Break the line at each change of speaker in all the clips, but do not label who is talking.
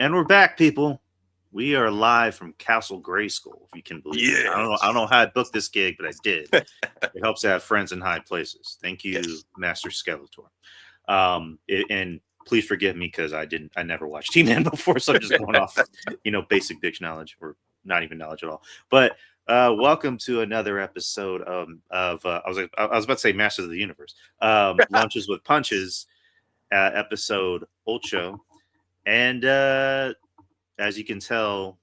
And we're back, people. We are live from Castle Grayskull, if you can believe it. I don't know how I booked this gig, but I did. It helps to have friends in high places. Thank you,
Yes.
Master Skeletor. And please forgive me because I never watched HEMAN before, so I'm just going off, basic bitch knowledge or not even knowledge at all. But welcome to another episode of I was about to say Masters of the Universe, Lunches with Punches, episode Ocho, and as you can tell,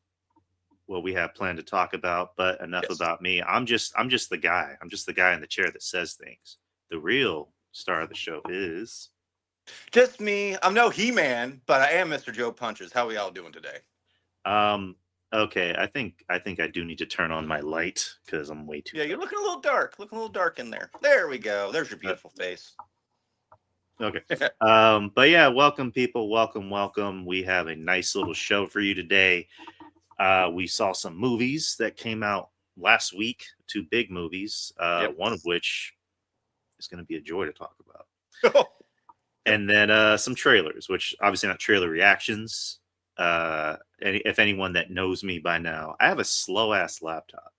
what we have planned to talk about, but enough about me. I'm just the guy. I'm just the guy in the chair that says things. The real star of the show is
just me. I'm no He-Man, but I am Mr. Joe Punches. How are we all doing today?
Okay, I think I do need to turn on my light because I'm way too.
Yeah, you're looking a little dark. Looking a little dark in there. There we go. There's your beautiful face.
Okay. But yeah, welcome people. Welcome. We have a nice little show for you today. We saw some movies that came out last week, 2 big movies, one of which is going to be a joy to talk about. And then some trailers, which obviously not trailer reactions. If anyone that knows me by now, I have a slow-ass laptop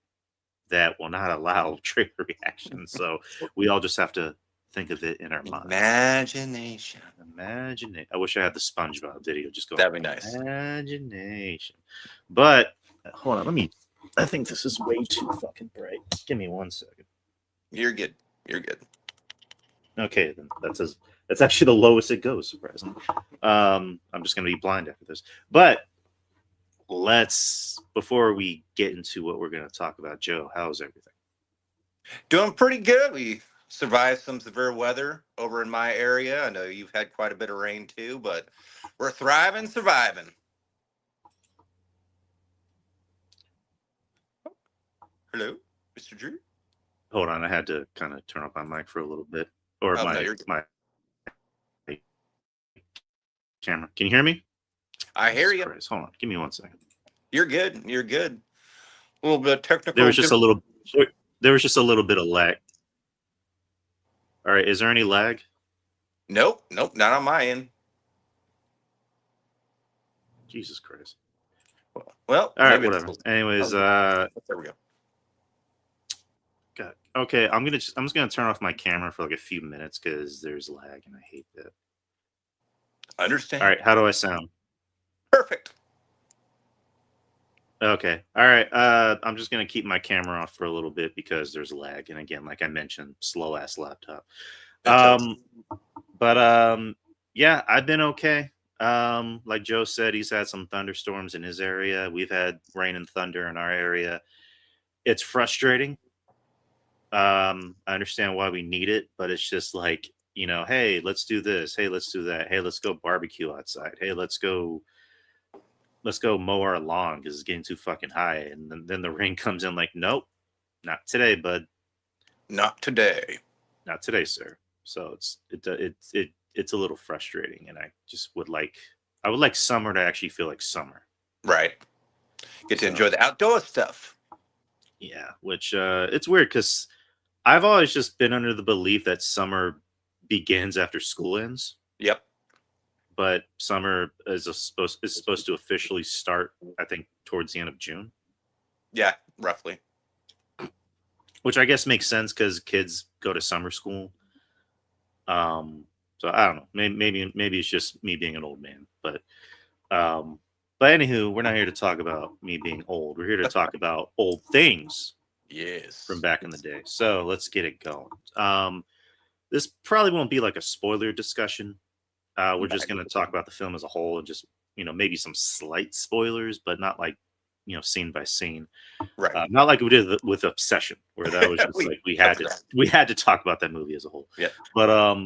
that will not allow trailer reactions. So we all just have to think of it in our mind.
Imagination.
I wish I had the SpongeBob video. Just go.
That'd be nice.
Imagination. But hold on, I think this is way too fucking bright. Give me 1 second.
You're good.
Okay, then that's actually the lowest it goes. Surprisingly. I'm just gonna be blind after this. But before we get into what we're gonna talk about, Joe, how's everything?
Doing pretty good. We survived some severe weather over in my area. I know you've had quite a bit of rain too, but we're thriving, surviving. Hello, Mr. Drew?
Hold on, I had to kind of turn off my mic for a little bit. Or my camera. Can you hear me?
I hear you.
Christ. Hold on, give me 1 second.
You're good. A little bit of technical.
There was just a little bit of lag. All right, is there any lag?
Nope, not on my end.
Jesus Christ.
Well,
all right, whatever. Anyways,
there we go.
God. Okay, I'm just gonna turn off my camera for like a few minutes because there's lag and I hate that.
Understand.
All right, how do I sound?
Perfect.
Okay. All right. I'm just gonna keep my camera off for a little bit because there's lag, and again, like I mentioned, slow ass laptop. Yeah, I've been okay. Like Joe said, he's had some thunderstorms in his area. We've had rain and thunder in our area. It's frustrating. I understand why we need it, but it's just like, hey, let's do this. Hey, let's do that. Hey, let's go barbecue outside. Hey, let's go mow our lawn because it's getting too fucking high. And then the rain comes in like, nope, not today, bud.
Not today.
Not today, sir. So it's a little frustrating, and I would like summer to actually feel like summer.
Right. Get to enjoy the outdoor stuff.
Yeah, which it's weird because I've always just been under the belief that summer begins after school ends.
Yep.
But summer is supposed to officially start, I think, towards the end of June.
Yeah, roughly.
Which I guess makes sense because kids go to summer school. So I don't know. Maybe it's just me being an old man. But anywho, we're not here to talk about me being old. We're here to talk about old things.
Yes.
From back in the day. So let's get it going. This probably won't be like a spoiler discussion. We're just going to talk about the film as a whole and just, maybe some slight spoilers, but not like, scene by scene.
Right.
Not like we did with Obsession, where that was just like we had to talk about that movie as a whole.
Yeah.
But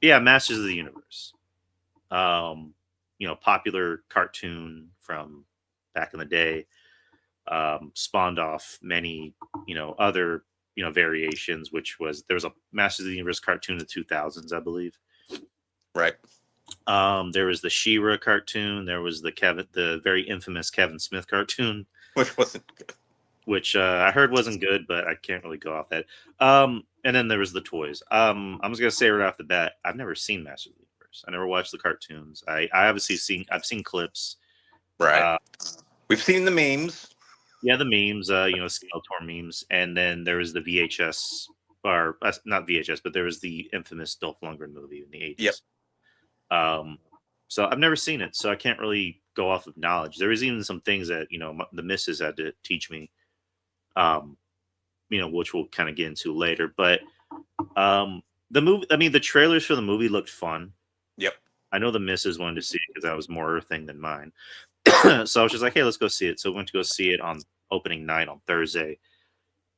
yeah, Masters of the Universe. Popular cartoon from back in the day. Spawned off many, other, variations, there was a Masters of the Universe cartoon in the 2000s, I believe.
Right.
There was the She-Ra cartoon. There was the very infamous Kevin Smith cartoon,
which wasn't good.
Which I heard wasn't good, but I can't really go off that. And then there was the toys. I'm just gonna say right off the bat, I've never seen Masters of the Universe. I never watched the cartoons. I've seen clips.
Right.
Uh,
We've seen the memes.
yeah, the memes, Skeletor memes, and then there was the VHS, or not VHS, but there was the infamous Dolph Lundgren movie in the
Yep.
80s. Um, so I've never seen it, so I can't really go off of knowledge. There was even some things that the missus had to teach me, um, which we'll kind of get into later. But the movie, I mean, the trailers for the movie looked fun.
Yep.
I know the missus wanted to see it because that was more her thing than mine. So I was just like, hey, let's go see it. So we went to go see it on opening night on Thursday.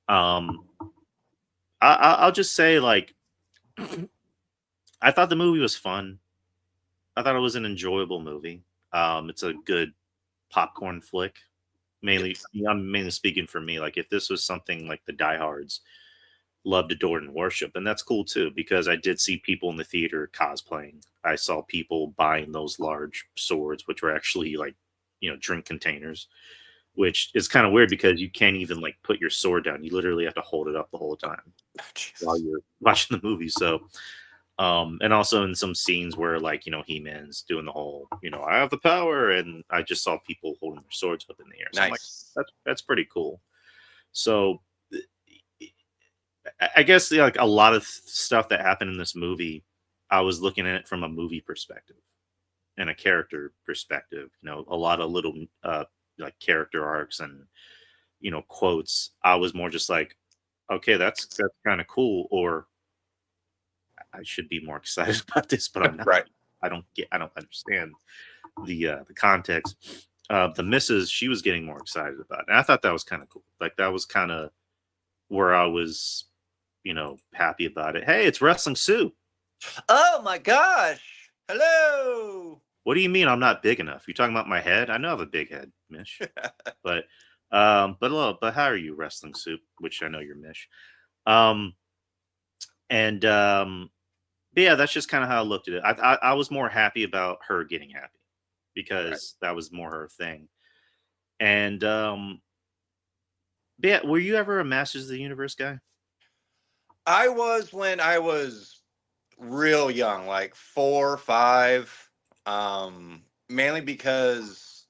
Um, I'll just say, like, I thought the movie was fun. I thought it was an enjoyable movie. It's a good popcorn flick. Mainly,
Yes.
I'm mainly speaking for me. Like, if this was something like the diehards loved, adored, and worship, and that's cool too, because I did see people in the theater cosplaying. I saw people buying those large swords, which were actually like, drink containers, which is kind of weird because you can't even like put your sword down. You literally have to hold it up the whole time
Oh,
while
Jesus.
you're watching the movie. So, and also in some scenes where like, He-Man's doing the whole, I have the power, and I just saw people holding their swords up in the air. So I'm like,
Nice.
that's pretty cool. So I guess like a lot of stuff that happened in this movie, I was looking at it from a movie perspective and a character perspective. A lot of little like character arcs and quotes. I was more just like, okay, that's kind of cool, or I should be more excited about this, but I'm not.
Right.
I don't understand the context. The missus, she was getting more excited about it, and I thought that was kind of cool. Like that was kind of where I was, happy about it. Hey, it's Wrestling Sue.
Oh my gosh. Hello.
What do you mean I'm not big enough? You talking about my head? I know I have a big head, Mish. But but how are you, Wrestling Soup? Which I know you're Mish. Um, and but yeah, that's just kind of how I looked at it. I was more happy about her getting happy
Right.
because that was more her thing. And but yeah, were you ever a Masters of the Universe guy?
I was when I was real young, like 4 or 5. Mainly because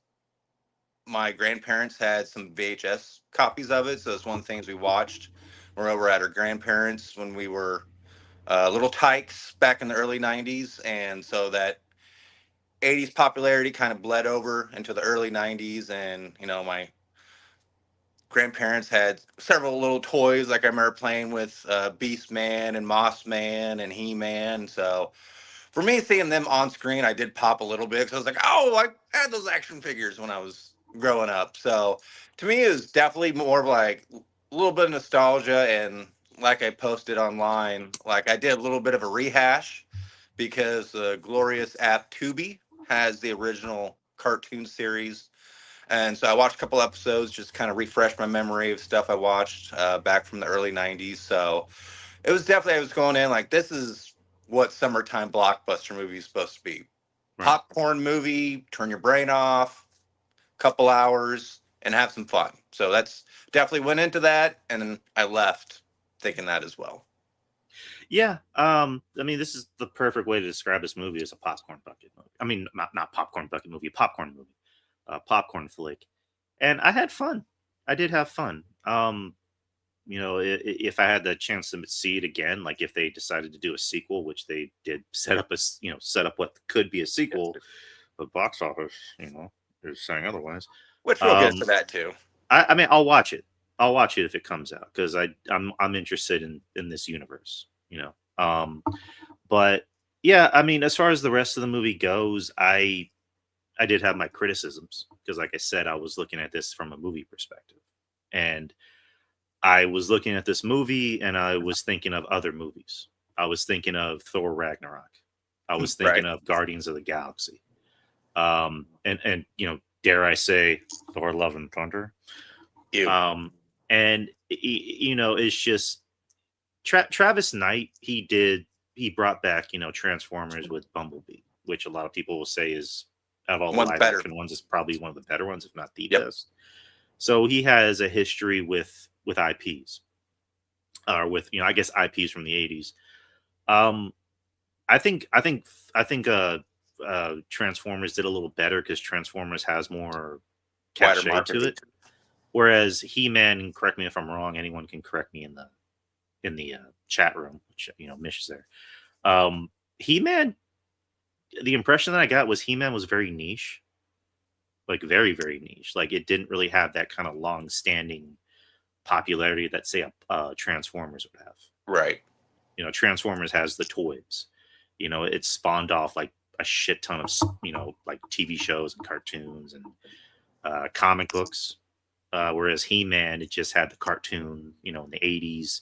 my grandparents had some VHS copies of it, so it's one of the things we watched. We're over at our grandparents when we were little tykes back in the early '90s, and so that '80s popularity kind of bled over into the early '90s, and my grandparents had several little toys. Like I remember playing with Beast Man and Moss Man and He Man. So for me, seeing them on screen, I did pop a little bit because I was like, oh, I had those action figures when I was growing up. So to me, it was definitely more of like a little bit of nostalgia. And like I posted online, like I did a little bit of a rehash because the glorious app Tubi has the original cartoon series, and so I watched a couple episodes, just kind of refreshed my memory of stuff I watched back from the early '90s. So it was definitely, I was going in like, this is what summertime blockbuster movie is supposed to be.
Right.
Popcorn movie, turn your brain off, couple hours, and have some fun. So that's definitely went into that, and then I left thinking that as well.
Yeah. I mean, this is the perfect way to describe this movie as a popcorn bucket movie. I mean, not popcorn bucket movie, popcorn movie, popcorn flick. And I had fun. I did have fun. If I had the chance to see it again, like if they decided to do a sequel, which they did set up set up what could be a sequel, but box office, is saying otherwise.
Which we'll get to
Um,
that too.
I mean, I'll watch it. I'll watch it if it comes out because I'm interested in this universe. But yeah, I mean, as far as the rest of the movie goes, I did have my criticisms because, like I said, I was looking at this from a movie perspective, and I was looking at this movie and I was thinking of other movies. I was thinking of Thor Ragnarok. I was thinking
Right.
of Guardians of the Galaxy. And dare I say, Thor: Love and Thunder.
You.
Um, and it's just Travis Knight. He brought back Transformers with Bumblebee, which a lot of people will say is, out of all the
One's
live
better.
action ones, is probably one of the better ones, if not the
Yep.
best. So he has a history with IPs, or with I guess IPs from the '80s. Um, I think Transformers did a little better because Transformers has more
Wider
cachet to
marketing.
it. Whereas He-Man, and correct me if I'm wrong, anyone can correct me in the chat room, which Mish is there. He-Man, the impression that I got was He-Man was very niche, like very very niche. Like it didn't really have that kind of long-standing popularity that say a Transformers would have.
Right.
Transformers has the toys. It spawned off like a shit ton of like TV shows and cartoons and comic books. Whereas He-Man, it just had the cartoon, in the '80s,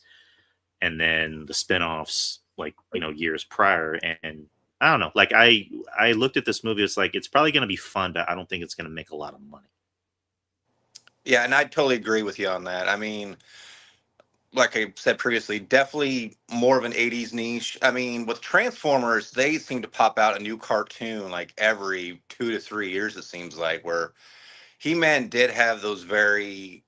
and then the spin-offs like years prior. And I don't know, like I looked at this movie, it's like it's probably going to be fun, but I don't think it's going to make a lot of money.
Yeah, and I totally agree with you on that. I mean, like I said previously, definitely more of an 80s niche. I mean, with Transformers, they seem to pop out a new cartoon like every 2 to 3 years, it seems like, where He-Man did have those very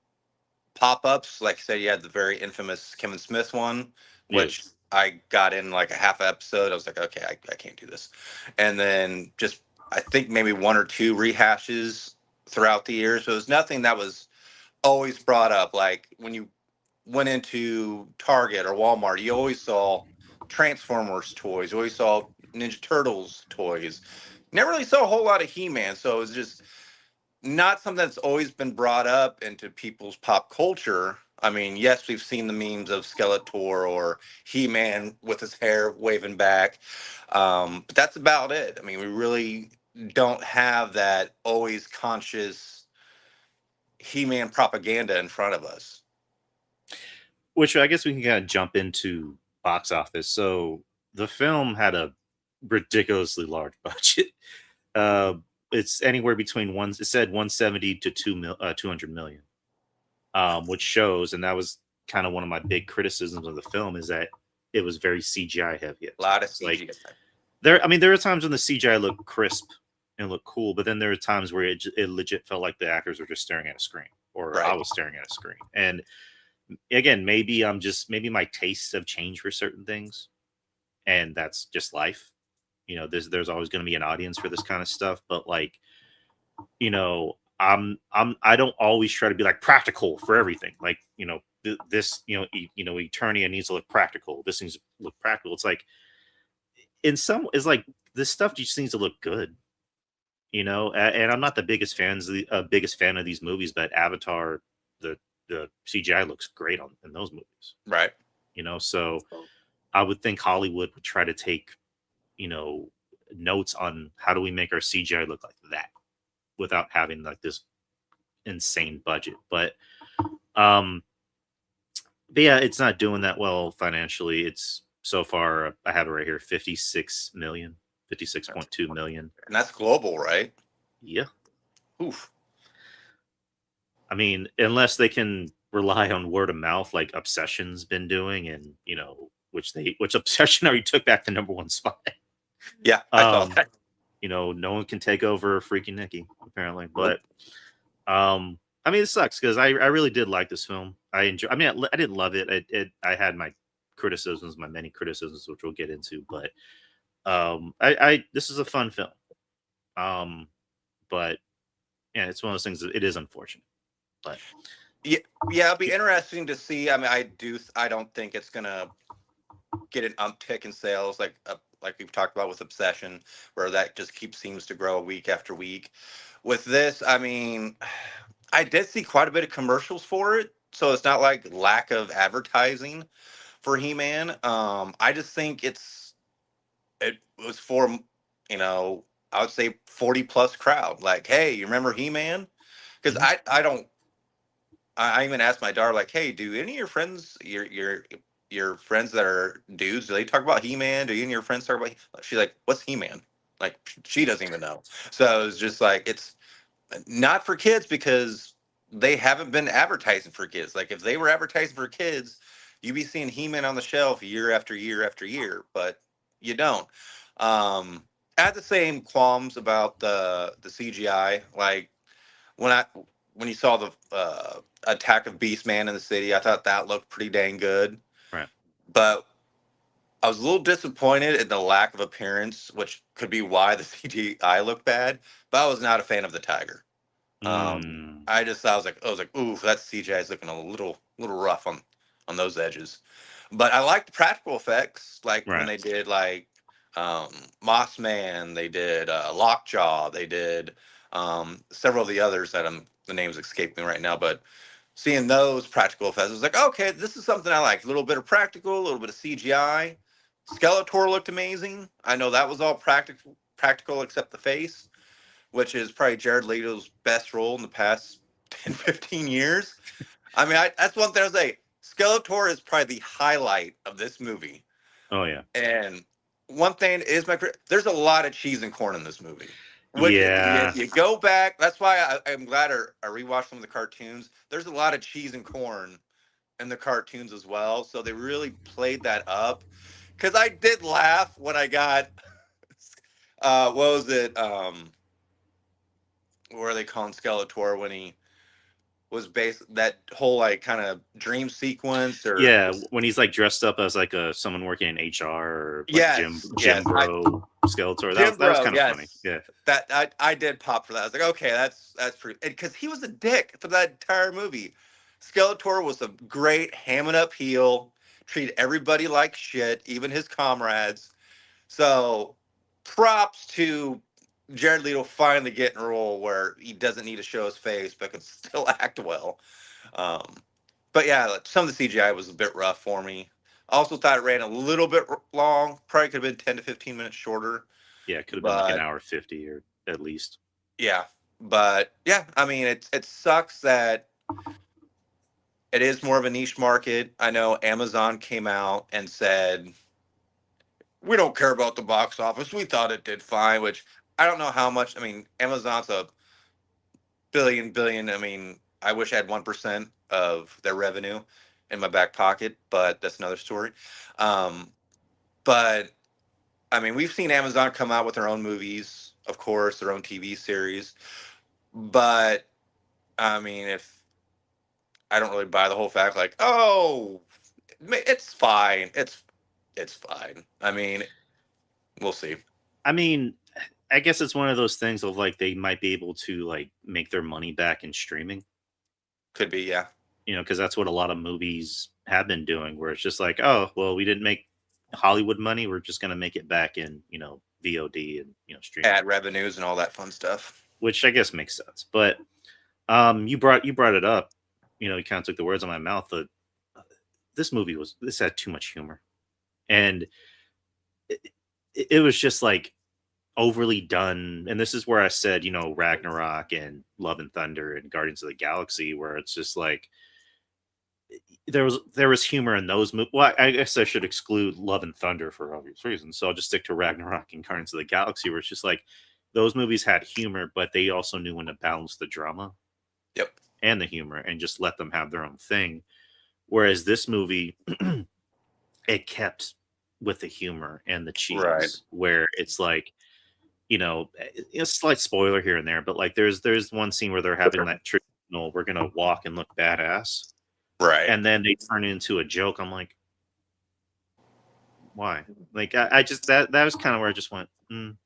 pop-ups. Like I said, you had the very infamous Kevin Smith one, which
Yes.
I got in like a half episode. I was like, okay, I can't do this. And then just, I think maybe one or two rehashes throughout the years. So it was nothing that was always brought up. Like when you went into Target or Walmart, you always saw Transformers toys. You always saw Ninja Turtles toys. Never really saw a whole lot of He-Man. So it was just not something that's always been brought up into people's pop culture. I mean, yes, we've seen the memes of Skeletor or He-Man with his hair waving back, but that's about it. I mean, we really don't have that always conscious He-Man propaganda in front of us.
Which I guess we can kind of jump into box office. So the film had a ridiculously large budget. Uh, it's anywhere between one. It said 170 to 200 million, which shows, and that was kind of one of my big criticisms of the film, is that it was very CGI heavy.
A lot of
Like
CGI.
there are times when the CGI looked crisp and looked cool, but then there are times where it legit felt like the actors were just staring at a screen, or I
Right.
was staring at a screen. And again, maybe my tastes have changed for certain things, and that's just life. There's always going to be an audience for this kind of stuff, but like, I don't always try to be like practical for everything. Like, this, Eternia needs to look practical. This needs to look practical. It's like it's like this stuff just needs to look good. And I'm not the biggest fan of these movies, but Avatar, the CGI looks great in those movies.
Right.
So I would think Hollywood would try to take, notes on how do we make our CGI look like that without having like this insane budget. Um, but yeah, it's not doing that well financially. It's so far, I have it right here, 56 million, 56.2 million.
And that's global, right?
Yeah.
Oof.
I mean, unless they can rely on word of mouth like Obsession's been doing, and which Obsession already took back the #1 spot.
Yeah, I saw that.
No one can take over Freaky Nikki, apparently. But I mean, it sucks because I really did like this film. I didn't love it. I had my criticisms, my many criticisms, which we'll get into. But I this is a fun film. But yeah, it's one of those things that it is unfortunate. But
Yeah, it'll be interesting to see. I mean, I don't think it's gonna get an uptick in sales like we've talked about with Obsession, where that just seems to grow week after week. With this, I mean, I did see quite a bit of commercials for it, so it's not like lack of advertising for He-Man. I just think it was for, I would say 40 plus crowd. Like, hey, you remember He-Man? Because I don't. I even asked my daughter, like, hey, do any of your friends, your friends that are dudes, do they talk about He-Man? Do any of your friends talk about? She's like, what's He-Man? Like, she doesn't even know. So it's just like it's not for kids because they haven't been advertising for kids. Like if they were advertising for kids, you'd be seeing He-Man on the shelf year after year after year, but you don't. I had the same qualms about the CGI. Like when I when you saw the attack of Beastman in the city, I thought that looked pretty dang good.
right.
But I was a little disappointed in the lack of appearance, which could be why the CGI looked bad. But I was not a fan of the tiger.
Mm,
I was like, ooh, that CGI is looking a little rough on those edges. But I liked the practical effects, like when
right.
they did like um, Moss Man, they did Lockjaw, they did several of the others that the names escape me right now. But seeing those practical effects, I was like, okay, this is something I like. A little bit of practical, a little bit of CGI. Skeletor looked amazing. I know that was all practical except the face, which is probably Jared Leto's best role in the past 10, 15 years. I mean, that's one thing I say. Skeletor is probably the highlight of this movie.
Oh yeah.
And one thing is there's a lot of cheese and corn in this movie. Which
Yeah.
you go back. That's why I'm glad I rewatched some of the cartoons. There's a lot of cheese and corn in the cartoons as well. So they really played that up. Because I did laugh when I got, what was it? What are they calling Skeletor when he was based that whole like kind of dream sequence or
Yeah, when he's like dressed up as like a someone working in HR or like Jim
yes, I
Bro Skeletor.
Jim
That was
Bro,
kind of funny.
yes.
Yeah.
That I did pop for that. I was like, okay, that's pretty, because he was a dick for that entire movie. Skeletor was a great hamming up heel, treated everybody like shit, even his comrades. So props to Jared Leto finally getting a role where he doesn't need to show his face but can still act well. Um, but yeah, like, some of the CGI was a bit rough for me. I also thought it ran a little bit long. Probably could have been 10 to 15 minutes shorter.
Yeah, it could have been like an
But
hour 50 or at least.
yeah, but yeah, I mean, it sucks that it is more of a niche market. I know Amazon came out and said we don't care about the box office. We thought it did fine, which I don't know how much. I mean, Amazon's a billion. I mean, I wish I had 1% of their revenue in my back pocket, but that's another story. Um, but I mean, we've seen Amazon come out with their own movies, of course, their own TV series. But I mean, if I don't really buy the whole fact, like, oh, it's fine. It's fine. I mean, we'll see.
I mean, I guess it's one of those things of like they might be able to like make their money back in streaming,
Could be, yeah.
because that's what a lot of movies have been doing, where it's just like, oh, well, we didn't make Hollywood money, we're just gonna make it back in, VOD and streaming,
Ad revenues and all that fun stuff.
which I guess makes sense. But you brought it up, you kind of took the words out of my mouth. This had too much humor, and it, it was just like overly done. And this is where I said, Ragnarok and Love and Thunder and Guardians of the Galaxy, where it's just like there was humor in those movies. Well, I guess I should exclude Love and Thunder for obvious reasons, so I'll just stick to Ragnarok and Guardians of the Galaxy, where it's just like those movies had humor, but they also knew when to balance the drama
Yep.
and the humor and just let them have their own thing. Whereas this movie, it kept with the humor and the
Right.
cheese, where it's like, a slight spoiler here and there, but like there's one scene where they're having that traditional, we're gonna walk and look badass,
Right.
and then they turn it into a joke. I'm like, why? Like I just that was kind of where I just went, mm.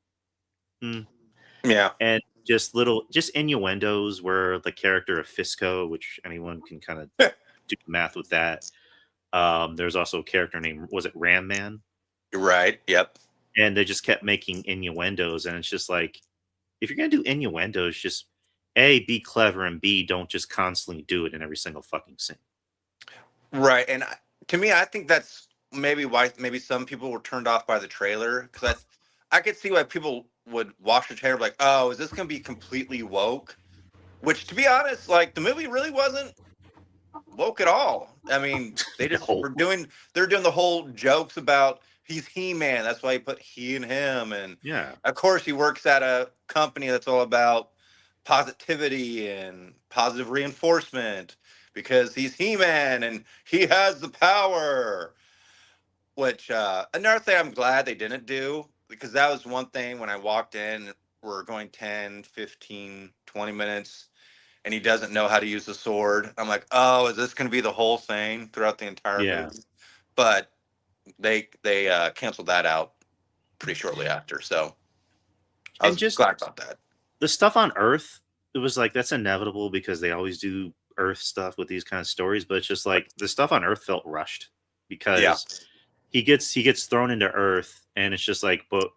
Yeah.
And just innuendos where the character of Fisco, which anyone can kind of do math with that. There's also a character named, was it Ram Man?
You're right. Yep.
And they just kept making innuendos, and it's just like, if you're gonna do innuendos, just A, be clever, and B, don't just constantly do it in every single fucking scene.
Right. And to me, I think that's maybe why maybe some people were turned off by the trailer, because I could see why people would watch the trailer like, oh, is this going to be completely woke? Which, to be honest, like the movie really wasn't woke at all. I mean, they just
No.
were they're doing the whole jokes about he's He-Man. That's why he put he and him. And
Yeah.
of course, he works at a company that's all about positivity and positive reinforcement because he's He-Man and he has the power. Which, another thing I'm glad they didn't do, because that was one thing when I walked in, we're going 10, 15, 20 minutes and he doesn't know how to use the sword. I'm like, oh, is this going to be the whole thing throughout the entire
Yeah.
movie? But they canceled that out pretty shortly after. So I
And
was
just
glad about that.
the stuff on Earth, it was like that's inevitable because they always do Earth stuff with these kind of stories. But it's just like the stuff on Earth felt rushed
Yeah.
because he gets thrown into Earth, and it's just like, but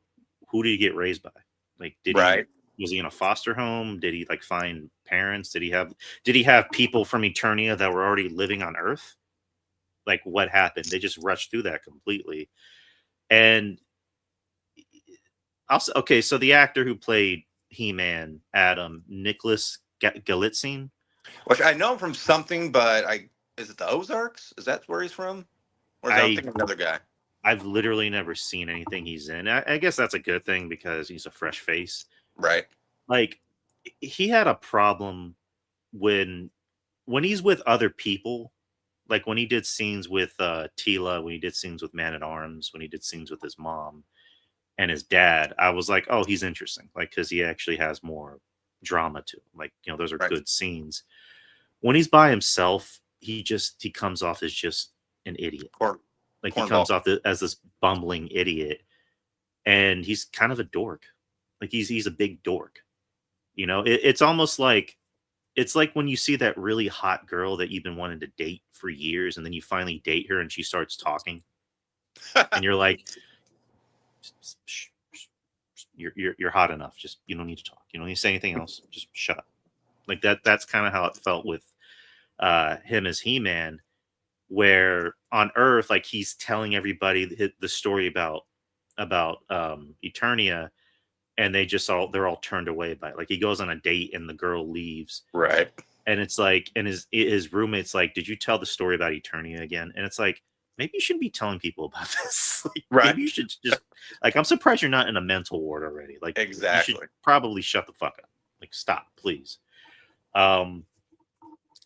who did he get raised by? Like,
Right.
was he in a foster home? Did he like find parents? Did he have people from Eternia that were already living on Earth? Like, what happened? They just rushed through that completely. And also, okay, so the actor who played He-Man, Adam, Nicholas Galitzine,
Which I know him from something, but is it the Ozarks? Is that where he's from? Or is that I'm
I
thinking of another guy?
I've literally never seen anything he's in. I guess that's a good thing because he's a fresh face.
Right.
Like, he had a problem when he's with other people, like when he did scenes with Tila, when he did scenes with Man at Arms, when he did scenes with his mom and his dad, I was like, oh, he's interesting, like because he actually has more drama to him. Like, those are
Right.
good scenes. When he's by himself, he comes off as just an idiot. Like, he comes
Cornball.
off as this bumbling idiot, and he's kind of a dork. Like, he's a big dork. It's almost like it's like when you see that really hot girl that you've been wanting to date for years, and then you finally date her, and she starts talking, and you're like, you're hot enough. Just, you don't need to talk. You don't need to say anything else. Just shut up. Like that. That's kind of how it felt with him as He-Man, where on Earth, like, he's telling everybody the story about Eternia, and they're all turned away by it. Like, he goes on a date and the girl leaves,
Right.
and it's like, and his roommate's like, did you tell the story about Eternia again? And it's like, maybe you shouldn't be telling people about this. Like,
Right.
maybe you should just, like, I'm surprised you're not in a mental ward already. Like,
Exactly.
you should probably shut the fuck up. Like, stop, please. And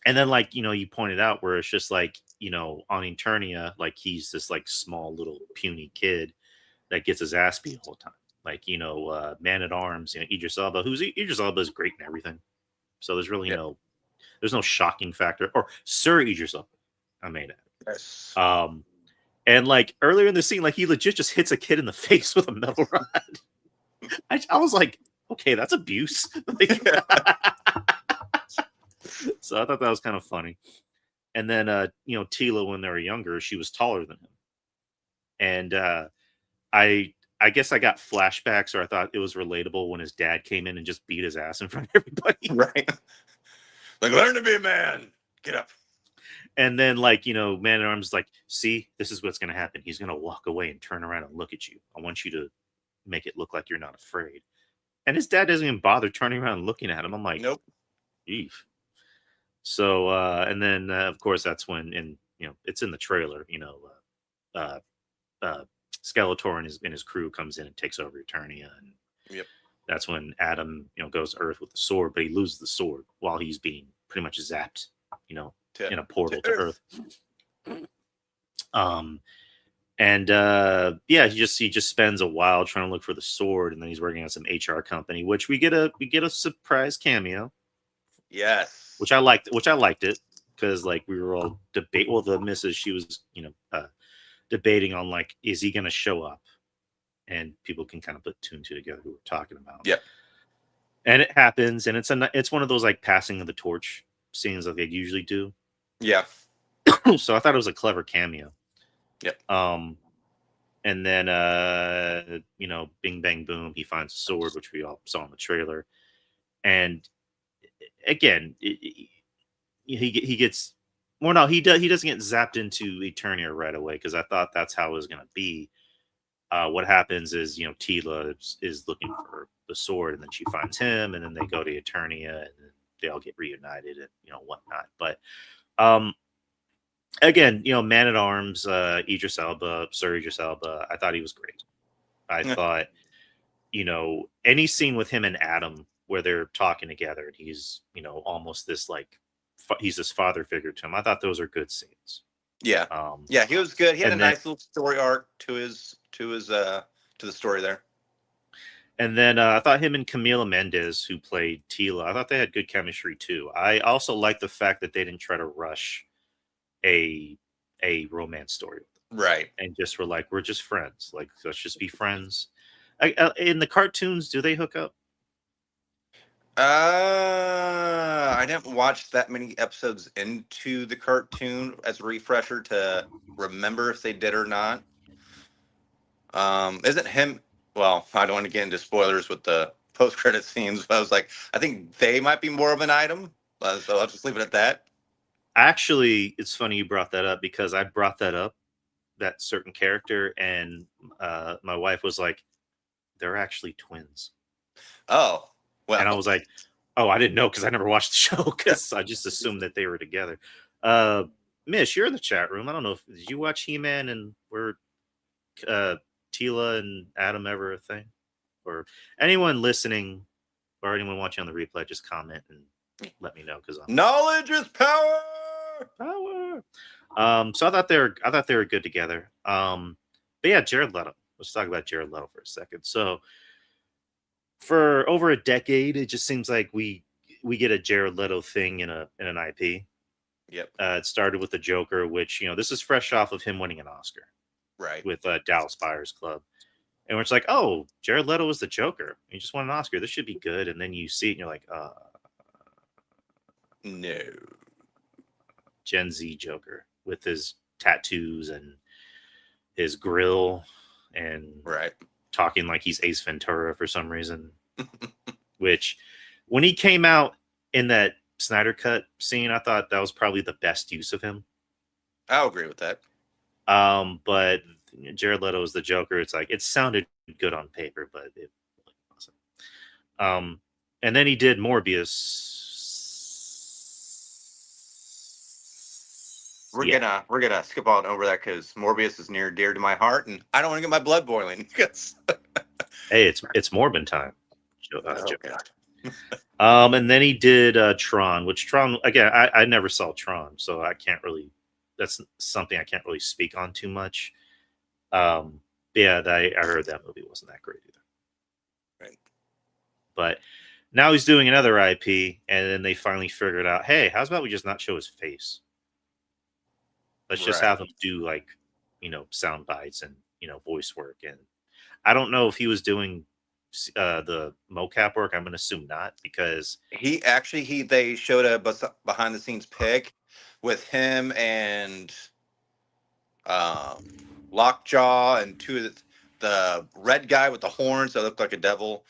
then, like, you pointed out where it's just like, on Eternia, like, he's this like small little puny kid that gets his ass beat all the time. Like, Man at Arms, Idris Elba, Idris Elba is great and everything. So there's really there's no shocking factor. Or Sir Idris Elba, I made it.
Yes.
And like earlier in the scene, like, he legit just hits a kid in the face with a metal rod. I was like, okay, that's abuse. Like, so I thought that was kind of funny. And then Tila, when they were younger, she was taller than him. And I guess I got flashbacks, or I thought it was relatable when his dad came in and just beat his ass in front of everybody.
Right. Like, learn to be a man. Get up.
And then, like, Man at Arms is like, see, this is what's going to happen. He's going to walk away and turn around and look at you. I want you to make it look like you're not afraid. And his dad doesn't even bother turning around and looking at him. I'm like,
nope.
Eef. So, and then, of course, that's when, it's in the trailer, Skeletor and his crew comes in and takes over Eternia. And
yep.
That's when Adam, goes to Earth with the sword, but he loses the sword while he's being pretty much zapped, in a portal to Earth. He just spends a while trying to look for the sword, and then he's working on some HR company, which we get a surprise cameo.
Yes.
Which I liked it because, like, we were all the missus, she was debating on, like, is he gonna show up? And people can kind of put two and two together who we're talking about.
Yeah.
And it happens, and it's one of those, like, passing of the torch scenes that they usually do.
Yeah.
So I thought it was a clever cameo.
Yep.
And then bing bang boom, he finds a sword, which we all saw in the trailer. And again, he gets he doesn't get zapped into Eternia right away, because I thought that's how it was going to be. What happens is, Tila is looking for the sword, and then she finds him, and then they go to Eternia, and then they all get reunited and whatnot. But again, Man at Arms, Sir Idris Elba, I thought he was great. I thought, any scene with him and Adam where they're talking together, and he's, almost this, like, he's this father figure to him. I thought those are good scenes.
Yeah. He was good. He had a nice little story arc to the story there.
And then I thought him and Camila Mendes, who played Tila, I thought they had good chemistry too. I also like the fact that they didn't try to rush a romance story with them.
Right.
and just were like, we're just friends. Like, let's just be friends. In the cartoons, do they hook up?
I didn't watch that many episodes into the cartoon as a refresher to remember if they did or not. Isn't him? Well, I don't want to get into spoilers with the post-credit scenes, but I was like, I think they might be more of an item. So I'll just leave it at that.
Actually, it's funny you brought that up because I brought that up, that certain character, and my wife was like, they're actually twins.
Oh,
And I
well,
was like, oh, I didn't know because I never watched the show because I just assumed that they were together. Uh, Mish, you're in the chat room. I don't know if did you watch He-Man and were uh, Tila and Adam ever a thing? Or anyone listening or anyone watching on the replay, just comment and let me know because I'm
knowledge is power.
power. So I thought they were good together. But yeah, Jared Leto. Let's talk about Jared Leto for a second. So for over a decade, it just seems like we get a Jared Leto thing in an IP.
Yep.
It started with the Joker, which this is fresh off of him winning an Oscar
Right.
with Dallas Buyers Club, and it's like, oh, Jared Leto was the Joker. He just won an Oscar. This should be good. And then you see it, and you're like,
No.
Gen Z Joker with his tattoos and his grill and
Right.
talking like he's Ace Ventura for some reason. Which, when he came out in that Snyder Cut scene, I thought that was probably the best use of him.
I'll agree with that.
But Jared Leto is the Joker. It's like it sounded good on paper, but it wasn't. And then he did Morbius.
We're gonna skip on over that because Morbius is near dear to my heart, and I don't want to get my blood boiling.
Hey, it's Morbin time.
Oh God.
And then he did Tron, which Tron again, I never saw Tron, so I can't really. That's something I can't really speak on too much. Yeah, I heard that movie wasn't that great either.
Right.
But now he's doing another IP, and then they finally figured out, hey, how's about we just not show his face? Let's just
Right.
have him do like, sound bites and voice work. And I don't know if he was doing the mocap work. I'm gonna assume not because
They showed a behind the scenes pic with him and Lockjaw and two of the red guy with the horns that looked like a devil.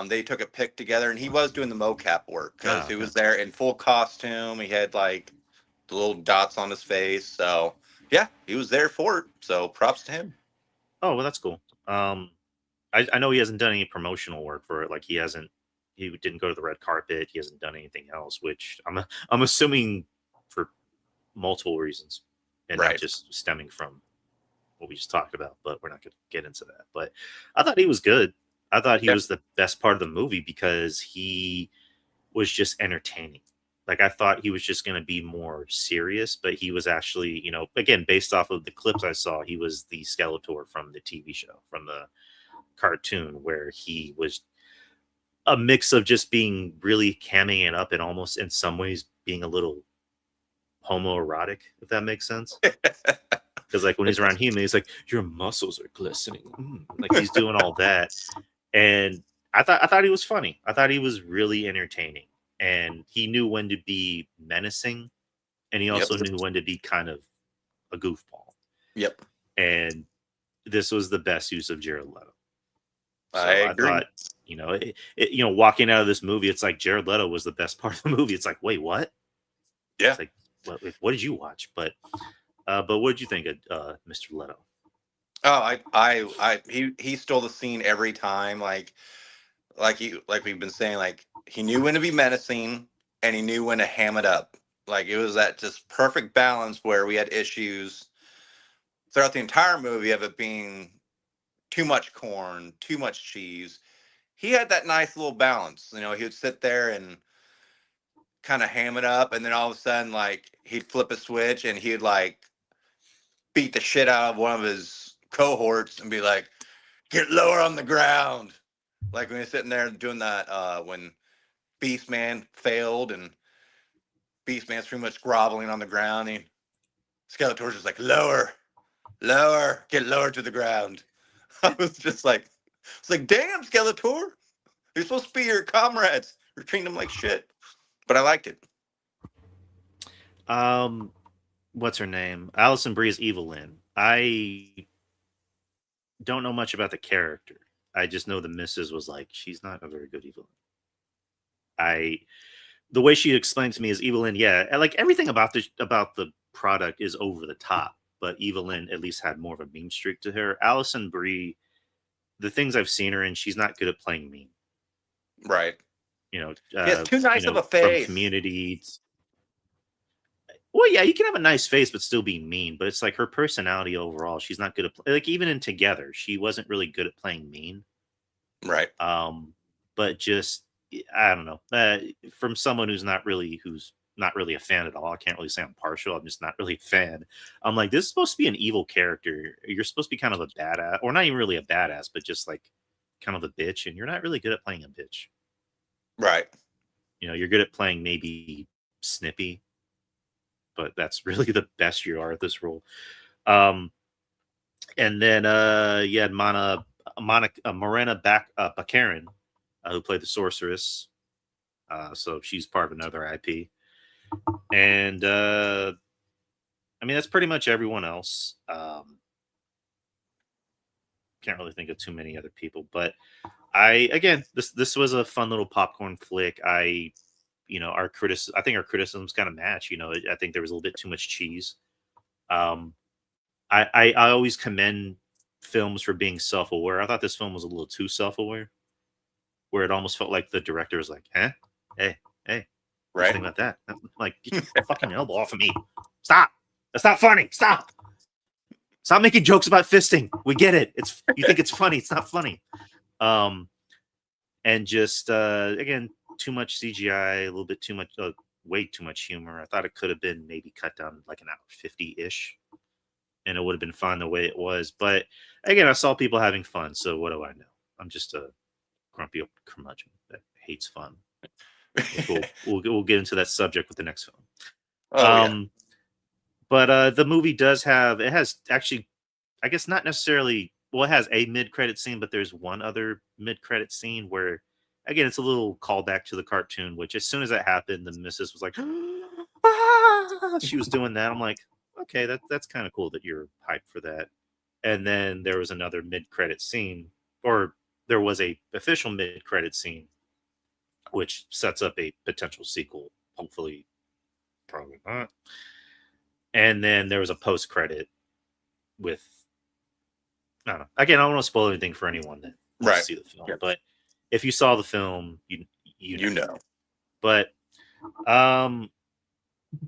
They took a pic together, and he was doing the mocap work because he
okay.
was there in full costume. He had like the little dots on his face. So yeah, he was there for it. So props to him.
Oh well, that's cool. I know he hasn't done any promotional work for it. Like he didn't go to the red carpet. He hasn't done anything else, which I'm assuming for multiple reasons and not
Right.
just stemming from what we just talked about. But we're not going to get into that. But I thought he was good. I thought he
Yeah.
was the best part of the movie because he was just entertaining. Like I thought he was just going to be more serious, but he was actually, again, based off of the clips I saw, he was the Skeletor from the TV show, from the cartoon, where he was a mix of just being really camming it up and almost in some ways being a little homoerotic, if that makes sense. Because like when he's around He-Man, he's like, your muscles are glistening. Like he's doing all that. And I thought he was funny. I thought he was really entertaining. And he knew when to be menacing, and he
Yep.
also knew when to be kind of a goofball.
Yep.
And this was the best use of Jared Leto.
I
So I
agree.
thought, walking out of this movie, it's like Jared Leto was the best part of the movie. It's like, wait, what?
Yeah.
It's like, what did you watch? But what did you think of Mr. Leto?
Oh, he stole the scene every time. Like we've been saying, like he knew when to be menacing and he knew when to ham it up. Like it was that just perfect balance where we had issues throughout the entire movie of it being too much corn, too much cheese. He had that nice little balance. He would sit there and kind of ham it up, and then all of a sudden, like he'd flip a switch and he'd like beat the shit out of one of his cohorts and be like, "Get lower on the ground." Like when he's sitting there doing that, when Beastman failed and Beastman's pretty much groveling on the ground. Skeletor's just like lower. Lower, get lower to the ground. I was just like, it's like, damn, Skeletor. You're supposed to be your comrades. You're treating them like shit. But I liked it.
What's her name? Alison Brie's Evelyn. I don't know much about the character. I just know the missus was like, she's not a very good Evelyn. The way she explained to me is Evelyn, yeah, like everything about the product is over the top, but Evelyn at least had more of a mean streak to her. Alison Brie, the things I've seen her in, she's not good at playing mean.
Right.
You know,
She has too nice of a
from
face.
Community. Well, yeah, you can have a nice face but still be mean. But it's like her personality overall, she's not good at like even in Together, she wasn't really good at playing mean.
Right.
But just I don't know. From someone who's not really a fan at all, I can't really say I'm partial. I'm just not really a fan. I'm like, this is supposed to be an evil character. You're supposed to be kind of a badass, or not even really a badass, but just like kind of a bitch, and you're not really good at playing a bitch.
Right.
You know, you're good at playing maybe snippy, but that's really the best you are at this role. And then you had Morena Baccarin, who played the sorceress. So she's part of another IP. And I mean, that's pretty much everyone else. Can't really think of too many other people, but this was a fun little popcorn flick. I think our criticisms kind of match. You know, I think there was a little bit too much cheese. I always commend films for being self-aware. I thought this film was a little too self-aware, where it almost felt like the director was like, hey, what do you think about that? I'm like, get your fucking elbow off of me. Stop. That's not funny. Stop making jokes about fisting. We get it. You think it's funny. It's not funny. And just again, too much CGI, a little bit too much, way too much humor. I thought it could have been maybe cut down like an hour 50-ish, and it would have been fun the way it was. But again, I saw people having fun, so what do I know? I'm just a grumpy old curmudgeon that hates fun. We'll get into that subject with the next film.
Yeah.
But the movie has actually, I guess not necessarily. Well, it has a mid-credit scene, but there's one other mid-credit scene where, again, it's a little callback to the cartoon. Which, as soon as that happened, the missus was like, ah! She was doing that. I'm like, okay, that's kind of cool that you're hyped for that. And then there was another mid-credit scene, or there was a official mid-credit scene, which sets up a potential sequel. Hopefully, probably not. And then there was a post-credit with, I don't know. Again, I don't want to spoil anything for anyone that wants to see the film. Yep. But if you saw the film, you know. But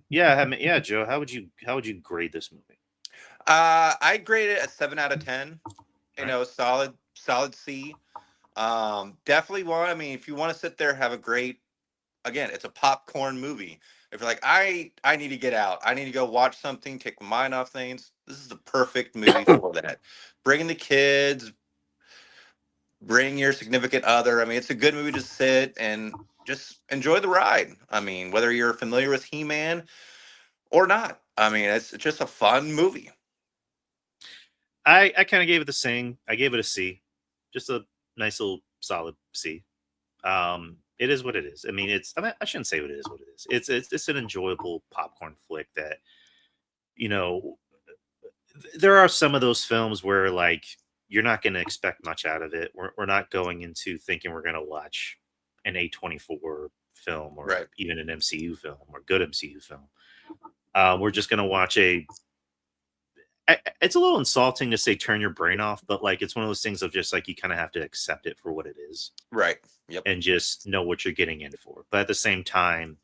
yeah, Joe, how would you grade this movie?
I grade it a 7 out of 10. You know, solid C. Definitely one. I mean, if you want to sit there, have a great, again, it's a popcorn movie. If you're like, I need to get out, I need to go watch something, take my mind off things, this is the perfect movie for that. Bring the kids, bring your significant other. I mean, it's a good movie to sit and just enjoy the ride. I mean, whether you're familiar with He-Man or not, I mean, it's just a fun movie.
I kind of gave it the same. I gave it a C, just a nice little solid C. It is what it is. I mean, I shouldn't say what it is. What it is. It's an enjoyable popcorn flick that, you know, there are some of those films where like you're not going to expect much out of it. We're not going into thinking we're going to watch an A24 film or even an MCU film or good MCU film. We're just going to watch it's a little insulting to say turn your brain off, but like it's one of those things of just like you kind of have to accept it for what it is.
Right. Yep.
And just know what you're getting in for. But at the same time,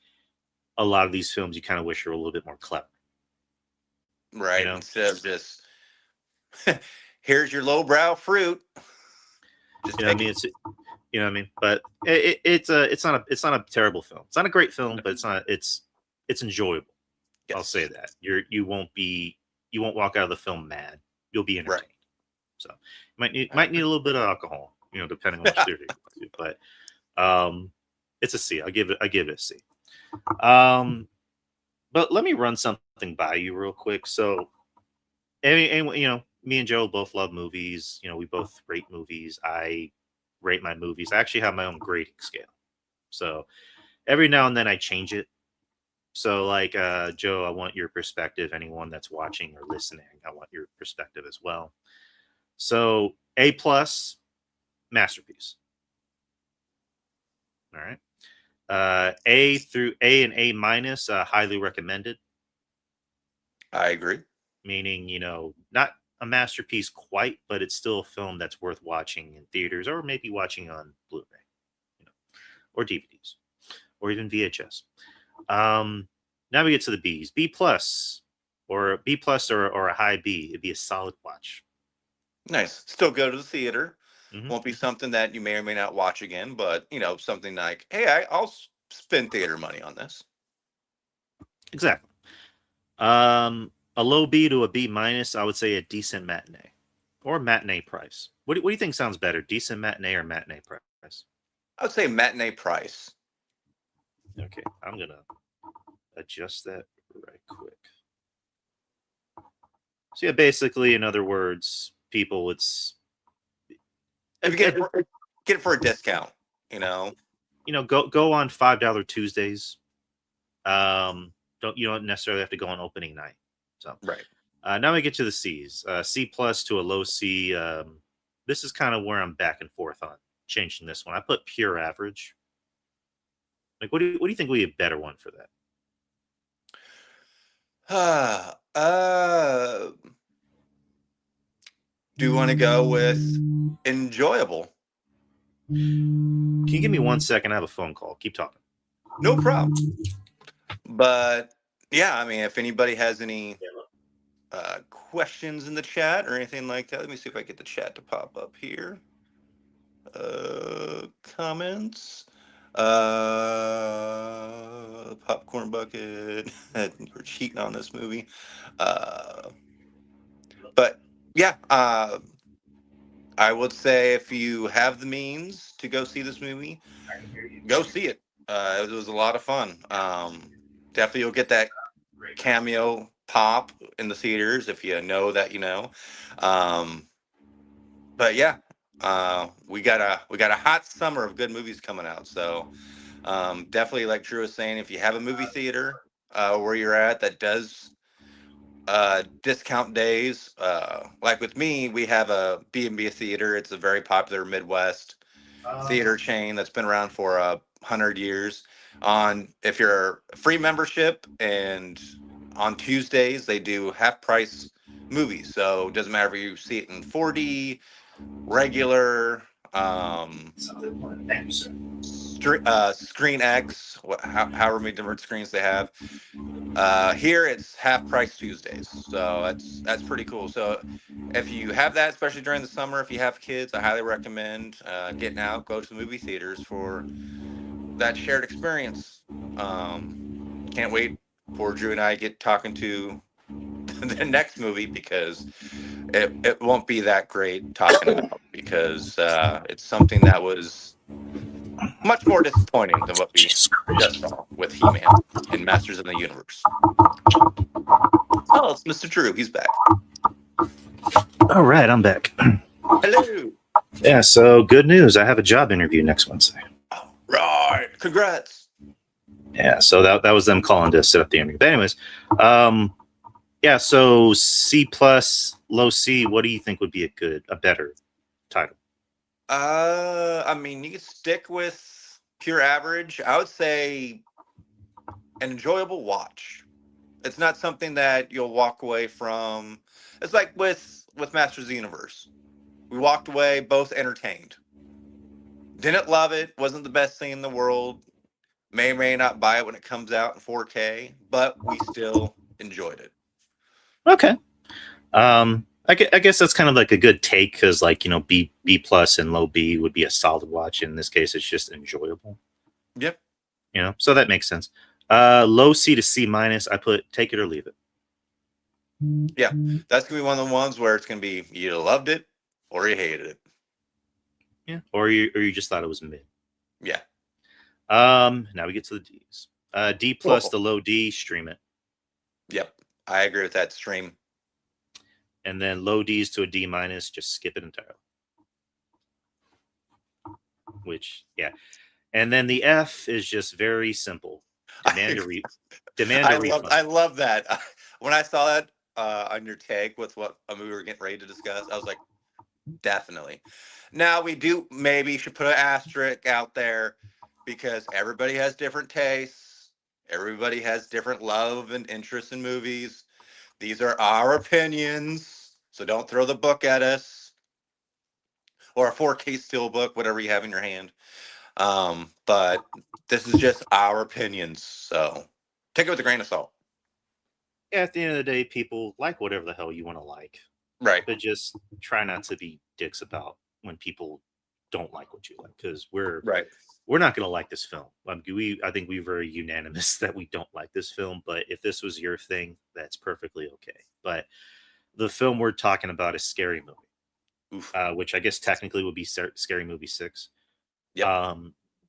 a lot of these films you kind of wish were a little bit more clever.
Right. You know? Instead of just here's your lowbrow fruit.
Just you know what I mean? You know what I mean? But it's not a terrible film. It's not a great film, but it's enjoyable. Yes. I'll say that. You won't walk out of the film mad. You'll be entertained. Right. So you might need a little bit of alcohol, you know, depending on which theater you go to. But it's a C. I give it a C. But let me run something by you real quick. So and me and Joe both love movies. We both rate movies. I rate my movies. I actually have my own grading scale. So every now and then I change it. So like Joe, I want your perspective. Anyone that's watching or listening, I want your perspective as well. So A plus, masterpiece. All right. A through A and A minus, highly recommended.
I agree.
Meaning, not a masterpiece quite, but it's still a film that's worth watching in theaters or maybe watching on Blu-ray, or DVDs, or even VHS. Now we get to the B's. B plus, or B plus, or a high B. It'd be a solid watch.
Nice. Still go to the theater.
Mm-hmm.
Won't be something that you may or may not watch again, but something like, hey, I'll spend theater money on this.
Exactly. A low B to a B minus, I would say a decent matinee or matinee price. What do you think sounds better, decent matinee or matinee price?
I would say matinee price.
Okay, I'm gonna adjust that right quick. So yeah, basically, in other words, people, it's
if you get it for a discount,
go on $5 Tuesdays. You don't necessarily have to go on opening night. So
right.
Now we get to the C's. C plus to a low C. This is kind of where I'm back and forth on changing this one. I put pure average. Like, what do you think would be a better one for that?
Do you want to go with enjoyable?
Can you give me 1 second? I have a phone call. Keep talking.
No problem. But yeah, I mean, if anybody has any questions in the chat or anything like that, let me see if I get the chat to pop up here. Comments. Popcorn bucket. We're cheating on this movie. But yeah, I would say if you have the means to go see this movie, go see it. It was a lot of fun. Definitely you'll get that cameo pop in the theaters if you know that you know. But yeah, we got a hot summer of good movies coming out. So definitely, like Drew was saying, if you have a movie theater where you're at that does discount days, like with me, we have a B&B theater. It's a very popular Midwest theater chain that's been around for 100 years. If you're a free membership, and on Tuesdays they do half price movies, so it doesn't matter if you see it in 4D, regular, Screen X, however many different screens they have. Here it's half price Tuesdays, so that's pretty cool. So if you have that, especially during the summer, if you have kids, I highly recommend getting out, go to the movie theaters for that shared experience. Can't wait for Drew and I get talking to the next movie, because it won't be that great talking about, because it's something that was much more disappointing than what we just saw with He-Man and Masters of the Universe. Oh, it's Mr. Drew. He's back.
All right, I'm back.
Hello.
Yeah, so good news. I have a job interview next Wednesday.
All right. Congrats.
Yeah, so that was them calling to set up the interview. But anyways, yeah, so C plus, low C, what do you think would be a better title?
I mean, you could stick with pure average. I would say an enjoyable watch. It's not something that you'll walk away from. It's like with Masters of the Universe. We walked away both entertained. Didn't love it. Wasn't the best thing in the world. May or may not buy it when it comes out in 4K, but we still enjoyed it.
Okay. I guess that's kind of like a good take, because B plus and low B would be a solid watch. In this case, it's just enjoyable.
Yep.
So that makes sense. Low C to C minus, I put take it or leave it.
Yeah, that's gonna be one of the ones where it's gonna be you either loved it or you hated it.
Yeah, or you just thought it was mid.
Yeah.
Now we get to the D's. D plus to low D, stream it.
Yep, I agree with that. Stream.
And then low D's to a D minus, just skip it entirely. Which, yeah. And then the F is just very simple. Demand a refund.
I love that. When I saw that on your take with what a movie we were getting ready to discuss, I was like, definitely. Now we do maybe should put an asterisk out there because everybody has different tastes. Everybody has different love and interest in movies. These are our opinions, so don't throw the book at us or a 4K steel book, whatever you have in your hand. But this is just our opinions, so take it with a grain of salt.
Yeah, at the end of the day, people like whatever the hell you want to like.
Right.
But just try not to be dicks about when people don't like what you like, because we're not going to like this film. I think we're very unanimous that we don't like this film. But if this was your thing, that's perfectly okay. But the film we're talking about is Scary Movie, which I guess technically would be Scary Movie 6.
Yep.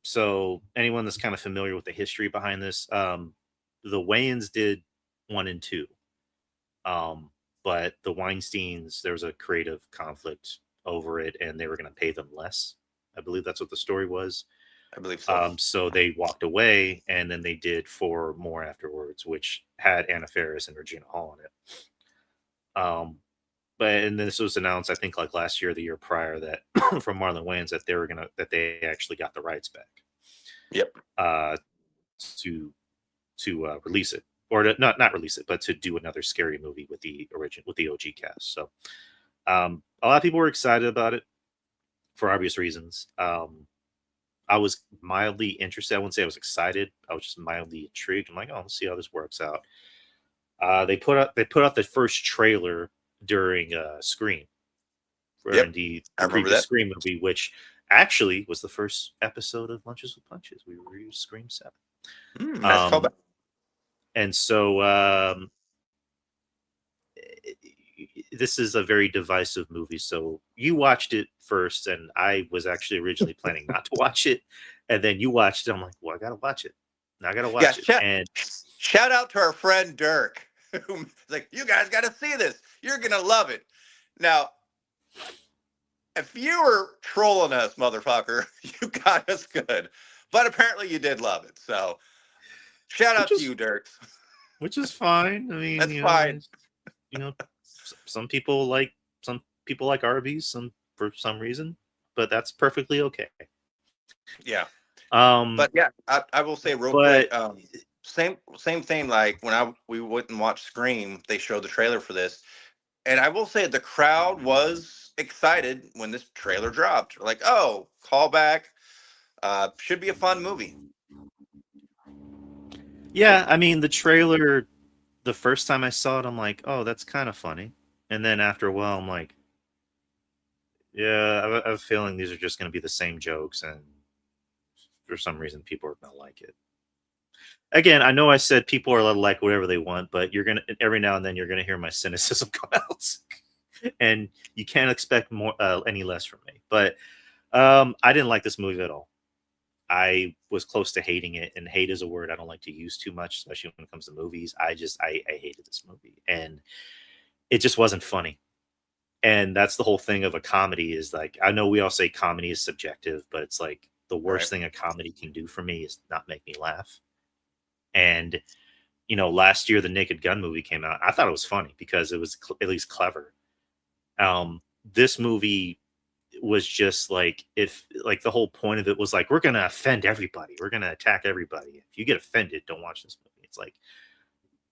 So anyone that's kind of familiar with the history behind this, the Wayans did 1 and 2. But the Weinsteins, there was a creative conflict over it, and they were going to pay them less. I believe that's what the story was.
I believe so.
So they walked away, and then they did 4 more afterwards, which had Anna Faris and Regina Hall in it. And this was announced, I think, like last year, or the year prior, that from Marlon Wayans that they actually got the rights back.
Yep.
To release it, or to not release it, but to do another Scary Movie with the OG cast. So a lot of people were excited about it for obvious reasons. I was mildly interested. I wouldn't say I was excited. I was just mildly intrigued. I'm like, oh, let's see how this works out. They put out the first trailer during Scream for the previous Scream movie, which actually was the first episode of Lunches with Punches. We reviewed Scream 7.
Nice callback.
And so this is a very divisive movie. So you watched it first, and I was actually originally planning not to watch it. And then you watched it. I'm like, well, I got to watch it. I got to watch it. And
shout out to our friend Dirk, who's like, you guys got to see this. You're going to love it. Now, if you were trolling us, motherfucker, you got us good. But apparently you did love it. So shout out to you, Dirk.
Which is fine. I mean,
that's fine.
Some people like Arby's for some reason, but that's perfectly okay.
Yeah. But yeah, I will say real quick. Same thing. Like when we went and watched Scream, they showed the trailer for this, and I will say the crowd was excited when this trailer dropped. Like, oh, callback. Should be a fun movie.
Yeah, I mean the trailer. The first time I saw it, I'm like, oh, that's kind of funny. And then after a while, I'm like, yeah, I have a feeling these are just going to be the same jokes, and for some reason, people are going to like it. Again, I know I said people are allowed to like whatever they want, but every now and then you're gonna hear my cynicism come out, and you can't expect more any less from me. But I didn't like this movie at all. I was close to hating it, and hate is a word I don't like to use too much, especially when it comes to movies. I hated this movie, and it just wasn't funny. And that's the whole thing of a comedy, is like, I know we all say comedy is subjective, but it's like the worst thing a comedy can do for me is not make me laugh. And last year the Naked Gun movie came out. I thought it was funny because it was at least clever. This movie was just like, the whole point of it was like, we're gonna offend everybody, we're gonna attack everybody. If you get offended, don't watch this movie. It's like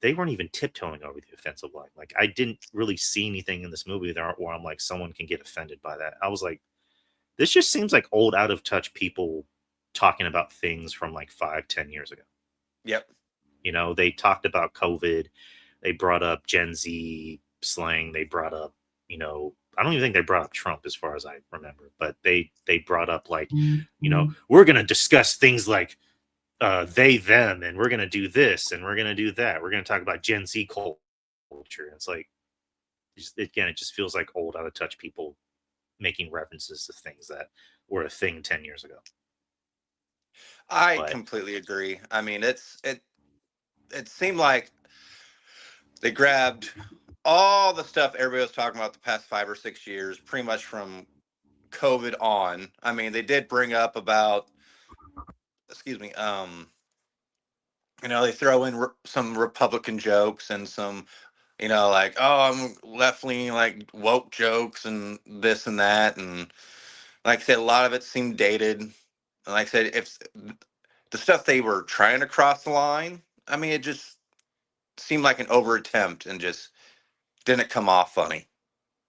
they weren't even tiptoeing over the offensive line. Like, I didn't really see anything in this movie where I'm like, someone can get offended by that. I was like, this just seems like old, out of touch people talking about things from like 5-10 years ago.
Yep.
They talked about COVID. They brought up Gen Z slang. They brought up, I don't even think they brought up Trump as far as I remember, but they brought up like, we're going to discuss things like they, them, and we're going to do this and we're going to do that. We're going to talk about Gen Z culture. It's like, it just feels like old, out of touch people making references to things that were a thing 10 years ago.
I completely agree. I mean, it seemed like they grabbed all the stuff everybody was talking about the past 5 or 6 years, pretty much from COVID on. I mean, they did bring up about, excuse me, they throw in some Republican jokes and some, like, oh, I'm left leaning, like woke jokes and this and that. And like I said, a lot of it seemed dated. And like I said, if the stuff they were trying to cross the line, I mean, it just seemed like an over attempt and just didn't come off funny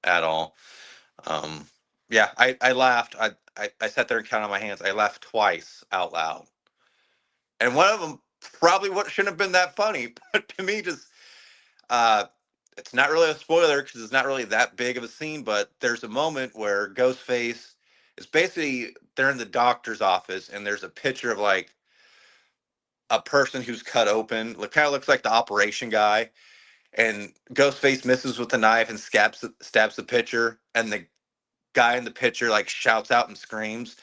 at all. Um, yeah, I laughed. I sat there and counted my hands. I laughed twice out loud. And one of them probably what shouldn't have been that funny, but to me, just uh, it's not really a spoiler because it's not really that big of a scene. But there's a moment where Ghostface is basically they're in the doctor's office and there's a picture of like a person who's cut open. It kind of looks like the operation guy, and Ghostface misses with the knife and stabs the picture, and the guy in the picture like shouts out and screams.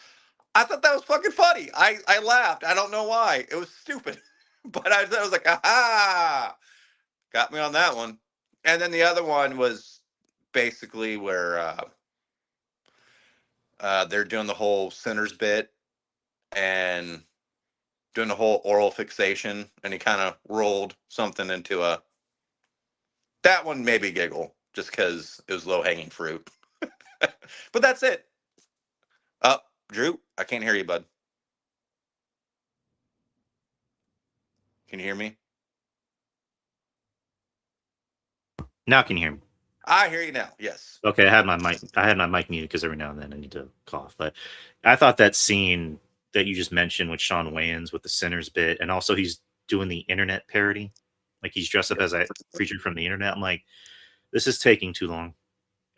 I thought that was fucking funny. I laughed. I don't know why. It was stupid. But I was like, aha, got me on that one. And then the other one was basically where they're doing the whole sinners bit and doing the whole oral fixation, and he kind of rolled something into a. That one made me giggle just because it was low hanging fruit. But that's it. Drew, I can't hear you, bud. Can you hear me?
Now can you hear me?
I hear you now. Yes.
Okay, I had my mic muted because every now and then I need to cough. But I thought that scene that you just mentioned with Sean Wayans with the Sinners bit, and also he's doing the internet parody, like he's dressed up as a creature from the internet. I'm like, this is taking too long.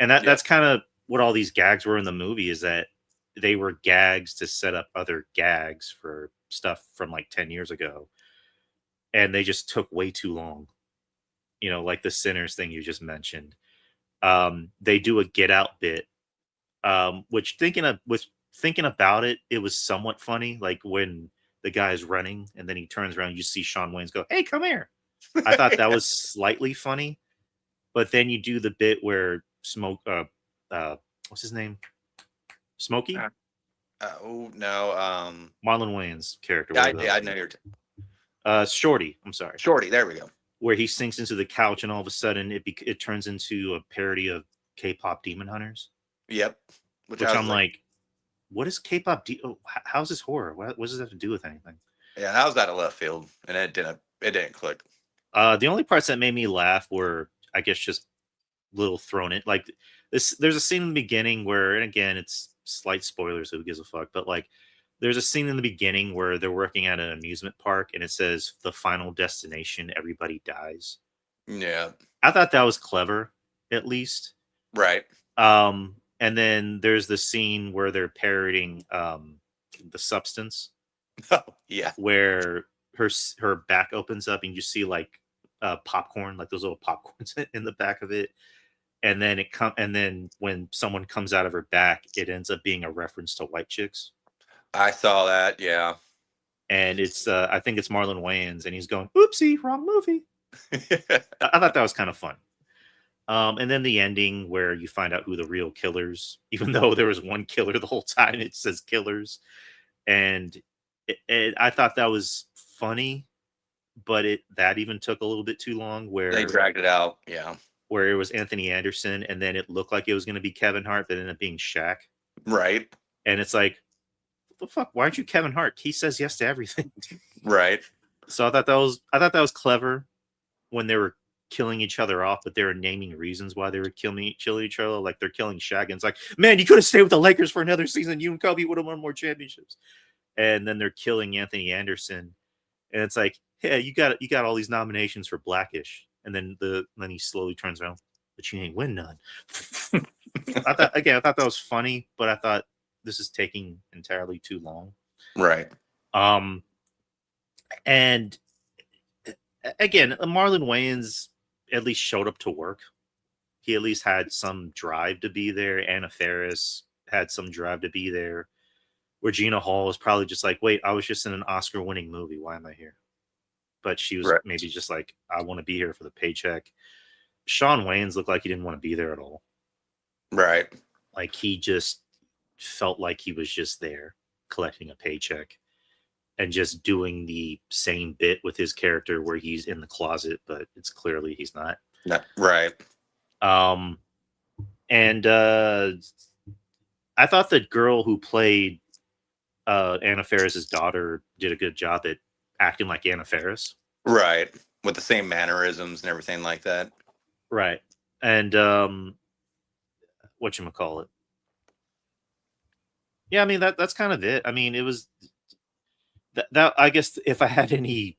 And that's kind of what all these gags were in the movie, is that they were gags to set up other gags for stuff from like 10 years ago. And they just took way too long. Like the Sinners thing you just mentioned. They do a Get Out bit, which thinking about it, it was somewhat funny. Like when the guy's running and then he turns around, you see Sean Wayans go, "Hey, come here." I thought that was slightly funny, but then you do the bit where what's his name? Smokey?
Oh no.
Marlon Wayans' character.
I know you're.
Shorty. I'm sorry.
Shorty. There we go.
Where he sinks into the couch and all of a sudden it turns into a parody of K-pop Demon Hunters.
Yep.
Which I'm like, what is K-pop? How's this horror? What does that have to do with anything?
Yeah, that was out of left field, and it didn't click.
The only parts that made me laugh were, I guess, just little thrown in. Like this, there's a scene in the beginning where, and again, it's slight spoilers, so who gives a fuck? But like, there's a scene in the beginning where they're working at an amusement park, and it says the final destination, everybody dies.
Yeah,
I thought that was clever, at least.
Right.
And then there's the scene where they're parodying The Substance.
Oh, yeah.
Where her back opens up and you see like popcorn, like those little popcorns in the back of it. And then when someone comes out of her back, it ends up being a reference to White Chicks.
I saw that, yeah.
And it's I think it's Marlon Wayans, and he's going, "Oopsie, wrong movie." I thought that was kind of fun. And then the ending where you find out who the real killers, even though there was one killer the whole time, it says killers. And I thought that was funny, but that even took a little bit too long. Where
they dragged it out, yeah.
Where it was Anthony Anderson, and then it looked like it was going to be Kevin Hart, but it ended up being Shaq.
Right.
And it's like, what the fuck? Why aren't you Kevin Hart? He says yes to everything.
Right.
So I thought that was clever when they were killing each other off, but they were naming reasons why they were killing each other. Like they're killing Shaq, and it's like, man, you could have stayed with the Lakers for another season. You and Kobe would have won more championships. And then they're killing Anthony Anderson, and it's like, hey, you got all these nominations for Blackish, and then he slowly turns around, but you ain't win none. I thought that was funny, but I thought this is taking entirely too long.
Right.
And again, Marlon Wayans at least showed up to work. He at least had some drive to be there. Anna Faris had some drive to be there. Regina Hall was probably just like, wait, I was just in an Oscar-winning movie. Why am I here? But she was maybe just like, I want to be here for the paycheck. Shawn Wayans looked like he didn't want to be there at all.
Right.
Like he just felt like he was just there collecting a paycheck and just doing the same bit with his character where he's in the closet, but it's clearly he's not.
Right.
And I thought the girl who played Anna Faris's daughter did a good job at acting like Anna Faris.
Right. With the same mannerisms and everything like that.
Right. And whatchamacallit? Yeah, I mean that's kind of it. I mean, it was that I guess if I had any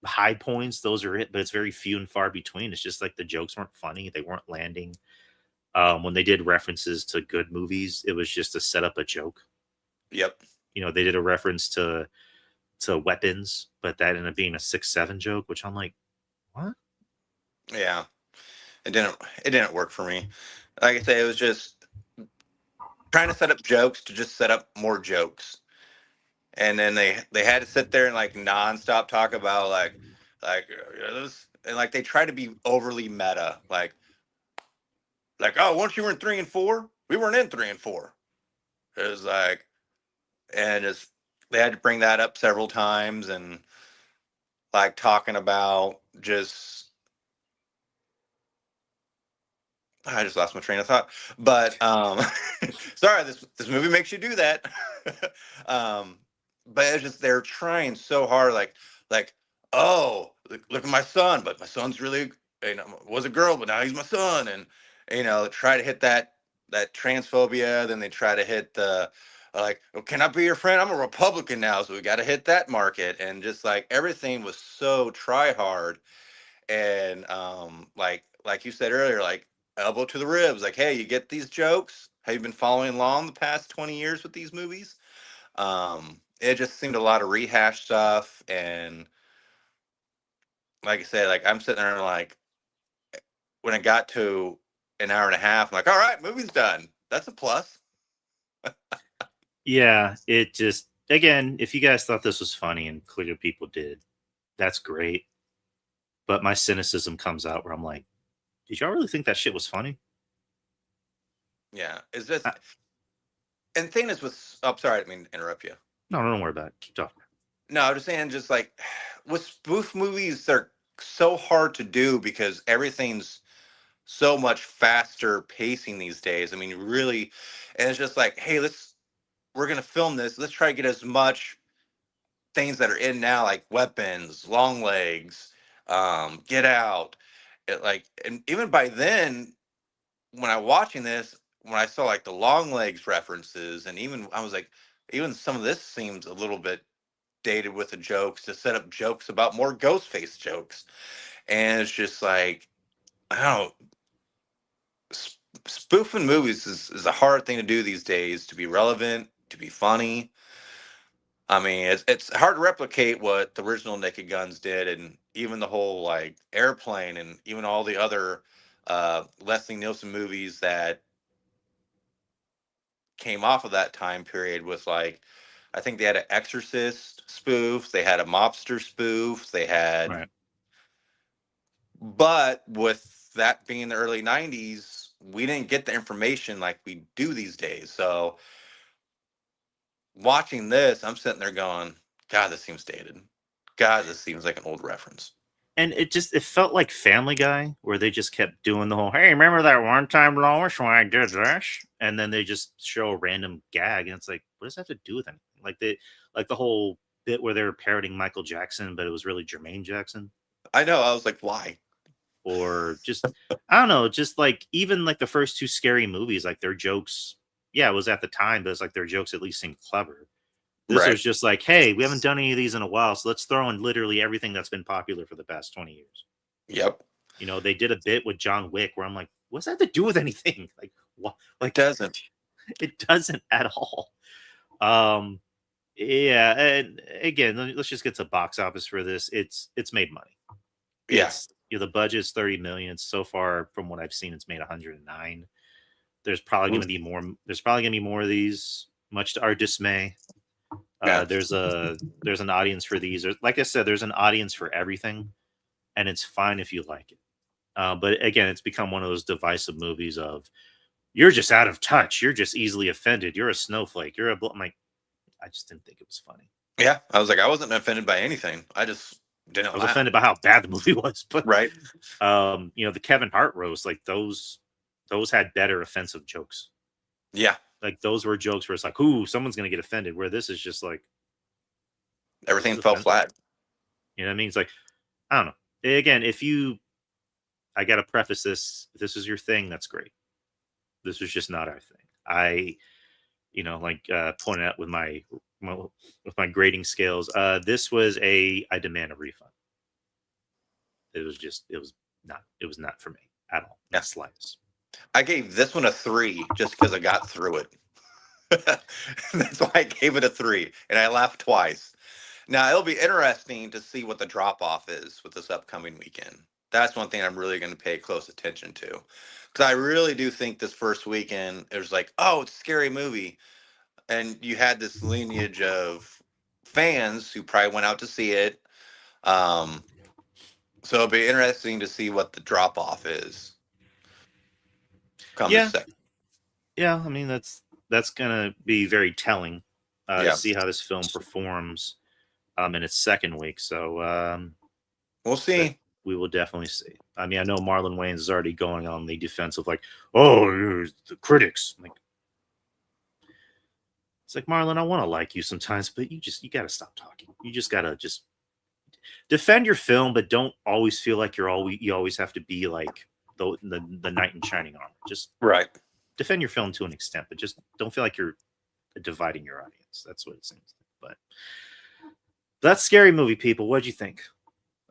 high points, those are it, but it's very few and far between. It's just like the jokes weren't funny, they weren't landing. When they did references to good movies, it was just to set up a joke.
Yep.
You know, they did a reference to Weapons, but that ended up being a 6-7 joke, which I'm like, what?
Yeah. It didn't work for me. Like I say, it was just trying to set up jokes to just set up more jokes. And then they had to sit there and like nonstop talk about like this, and like they try to be overly meta, like oh, once you were in 3 and 4, we weren't in 3 and 4. It was like, and it's they had to bring that up several times, and like talking about just I just lost my train of thought. But sorry, this movie makes you do that. um, but it's just they're trying so hard, like oh look at my son, but my son's really was a girl, but now he's my son, and try to hit that transphobia. Then they try to hit the like, oh, can I be your friend? I'm a Republican now, so we got to hit that market, and just like everything was so try hard, and like you said earlier, like elbow to the ribs, like, hey, you get these jokes? Have you been following along the past 20 years with these movies? It just seemed a lot of rehash stuff, and like I said, like I'm sitting there and like when it got to an hour and a half, I'm like, all right, movie's done. That's a plus.
Yeah, it just again, if you guys thought this was funny, and clearly people did, that's great. But my cynicism comes out where I'm like, did y'all really think that shit was funny?
Yeah, it's just
I,
and the thing is with oh, sorry, I didn't mean to interrupt you.
no, don't worry about it. Keep talking.
No, I'm just saying, just like with spoof movies, they're so hard to do because everything's so much faster pacing these days. I mean, really, and it's just like, hey, we're gonna film this. Let's try to get as much things that are in now, like Weapons, Long Legs, Get Out. Like, and even by then, when I watching this, when I saw like the Long Legs references, and even I was like, even some of this seems a little bit dated with the jokes to set up jokes about more Ghostface jokes, and it's just like, I don't know, spoofing movies is a hard thing to do these days, to be relevant, to be funny. I mean, it's hard to replicate what the original Naked Guns did, and even the whole like Airplane, and even all the other Leslie Nielsen movies that came off of that time period. With like, I think they had an Exorcist spoof, they had a mobster spoof, they had,
Right.
but with that being the early 90s, we didn't get the information like we do these days. So watching this, I'm sitting there going, God, this seems dated. God, this seems like an old reference.
And it felt like Family Guy, where they just kept doing the whole, hey, remember that one time, Lois, when I did this? And then they just show a random gag, and it's like, what does that have to do with anything? Like the whole bit where they were parroting Michael Jackson, but it was really Jermaine Jackson.
I know. I was like, why?
Or just I don't know, just like even like the first two Scary movies, like their jokes, yeah, it was at the time, but it's like their jokes at least seemed clever. This
Right.
was just like, hey, we haven't done any of these in a while, so let's throw in literally everything that's been popular for the past 20 years.
Yep.
You know, they did a bit with John Wick where I'm like, what's that to do with anything? Like, what?
It
Like,
doesn't.
it doesn't at all. Um, yeah, and again, let's just get to box office for this. It's made money.
Yeah.
It's the budget's 30 million. So far, from what I've seen, it's made 109. There's probably going to be more. There's probably going to be more of these, much to our dismay.
Yeah.
There's an audience for these. Like I said, there's an audience for everything, and it's fine if you like it. But again, it's become one of those divisive movies of you're just out of touch, you're just easily offended, you're a snowflake, you're a. I'm like, I just didn't think it was funny.
Yeah, I was like, I wasn't offended by anything. I just
I
didn't
was
laugh.
offended by how bad the movie was, but
Right.
the Kevin Hart roast, like those had better offensive jokes.
Yeah.
Like those were jokes where it's like, ooh, someone's gonna get offended. Where this is just like
Everything fell flat.
You know what I mean? It's like, I don't know. Again, I gotta preface this. If this is your thing, that's great. This was just not our thing. I, pointed out with my grading scales. This was I demand a refund. It was not for me at all. Not slightest.
I gave this one a 3 just because I got through it. That's why I gave it a 3, and I laughed twice. Now it'll be interesting to see what the drop off is with this upcoming weekend. That's one thing I'm really going to pay close attention to, because I really do think this first weekend it was like, oh, it's a scary movie, and you had this lineage of fans who probably went out to see it. So it'll be interesting to see what the drop off is.
Yeah, I mean that's gonna be very telling to see how this film performs in its second week. So
we'll see.
We will definitely see. I mean, I know Marlon Wayans is already going on the defense of like, oh, the critics. Like, it's like, Marlon, I want to like you sometimes, but you got to stop talking. You just got to just defend your film, but don't always feel like you always have to be like the knight in shining armor. Just defend your film to an extent, but just don't feel like you're dividing your audience. That's what it seems like. But that's Scary Movie, people. What'd you think?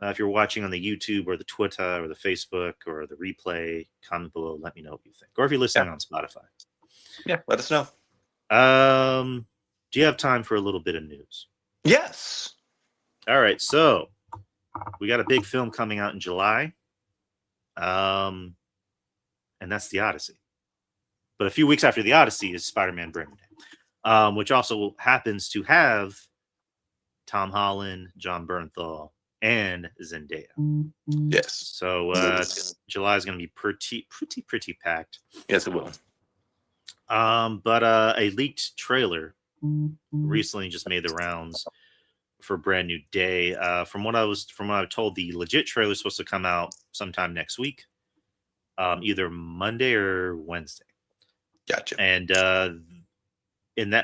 If you're watching on the YouTube or the Twitter or the Facebook or the replay, comment below. Let me know what you think. Or if you're listening on Spotify.
Yeah, let us know.
Do you have time for a little bit of news?
Yes.
All right. So we got a big film coming out in July. And that's The Odyssey. But a few weeks after The Odyssey is Spider-Man Brand New Day, which also happens to have Tom Holland, John Bernthal, and Zendaya.
Yes.
So July is going to be pretty packed.
Yes, it will.
But a leaked trailer recently just made the rounds for Brand New Day. From what I was told, the legit trailer is supposed to come out sometime next week, either Monday or Wednesday.
Gotcha.
And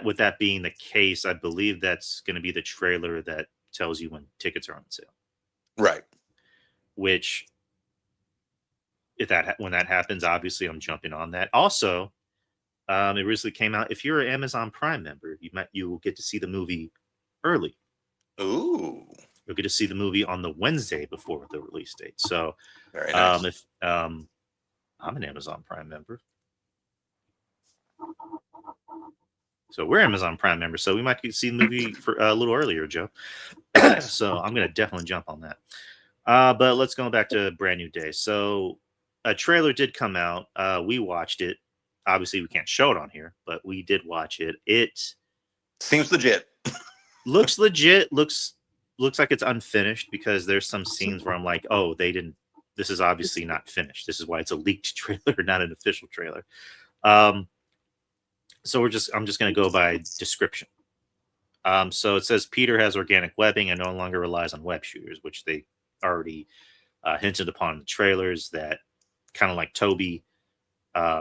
with that being the case, I believe that's going to be the trailer that tells you when tickets are on sale.
Right.
Which, when that happens, obviously I'm jumping on that. Also, it recently came out. If you're an Amazon Prime member, you will get to see the movie early.
Ooh.
You'll get to see the movie on the Wednesday before the release date. So,
very nice.
If I'm an Amazon Prime member, so we're Amazon Prime members, so we might get to see the movie for a little earlier, Joe. So I'm gonna definitely jump on that. But let's go back to Brand New Day. So a trailer did come out. We watched it. Obviously, we can't show it on here, but we did watch it. It
seems legit.
Looks legit. Looks like it's unfinished because there's some scenes where I'm like, oh, they didn't. This is obviously not finished. This is why it's a leaked trailer, not an official trailer. So I'm just going to go by description. So it says Peter has organic webbing and no longer relies on web shooters, which they already hinted upon in the trailers. That kind of like Toby,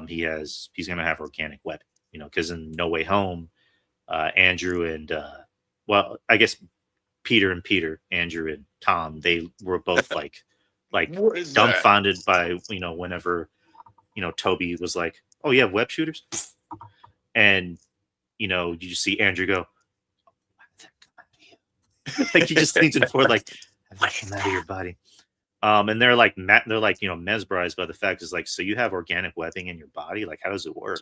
he's going to have organic webbing, because in No Way Home, Andrew and I guess Peter, Andrew and Tom, they were both like dumbfounded by whenever Toby was like, oh, you have web shooters, and you just see Andrew go, like he just leans forward like, come out of your body. And they're like mesmerized by the fact is like, so you have organic webbing in your body, like how does it work?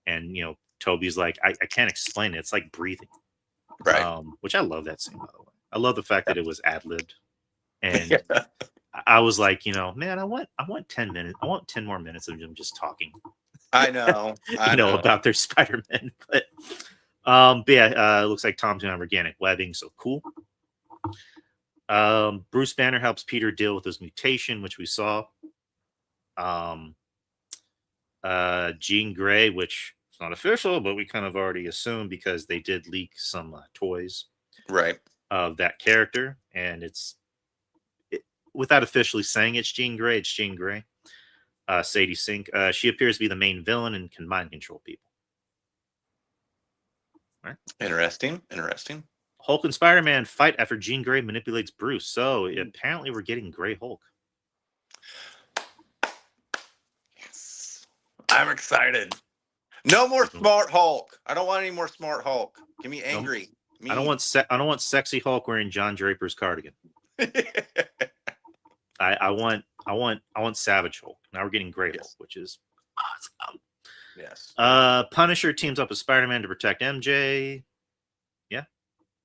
And Toby's like, I can't explain it. It's like breathing,
right?
Which I love that scene, by the way. I love the fact that it was ad-libbed, and I was like, man, I want 10 minutes. I want 10 more minutes of them just talking.
I know,
about their Spider-Man, but yeah, it looks like Tom's gonna have organic webbing, so cool. Bruce Banner helps Peter deal with his mutation, which we saw. Jean Grey, which is not official, but we kind of already assumed because they did leak some toys
Right.
of that character, and without officially saying it's Jean Grey, it's Jean Grey. Sadie Sink. She appears to be the main villain and can mind control people. Right.
Interesting. Interesting.
Hulk and Spider-Man fight after Jean Grey manipulates Bruce. So apparently we're getting Grey Hulk.
Yes. I'm excited. No more smart Hulk. I don't want any more smart Hulk. Give me angry.
I don't want sexy Hulk wearing John Draper's cardigan. I want Savage Hulk. Now we're getting Grey Hulk, which is awesome.
Yes.
Punisher teams up with Spider-Man to protect MJ. Yeah.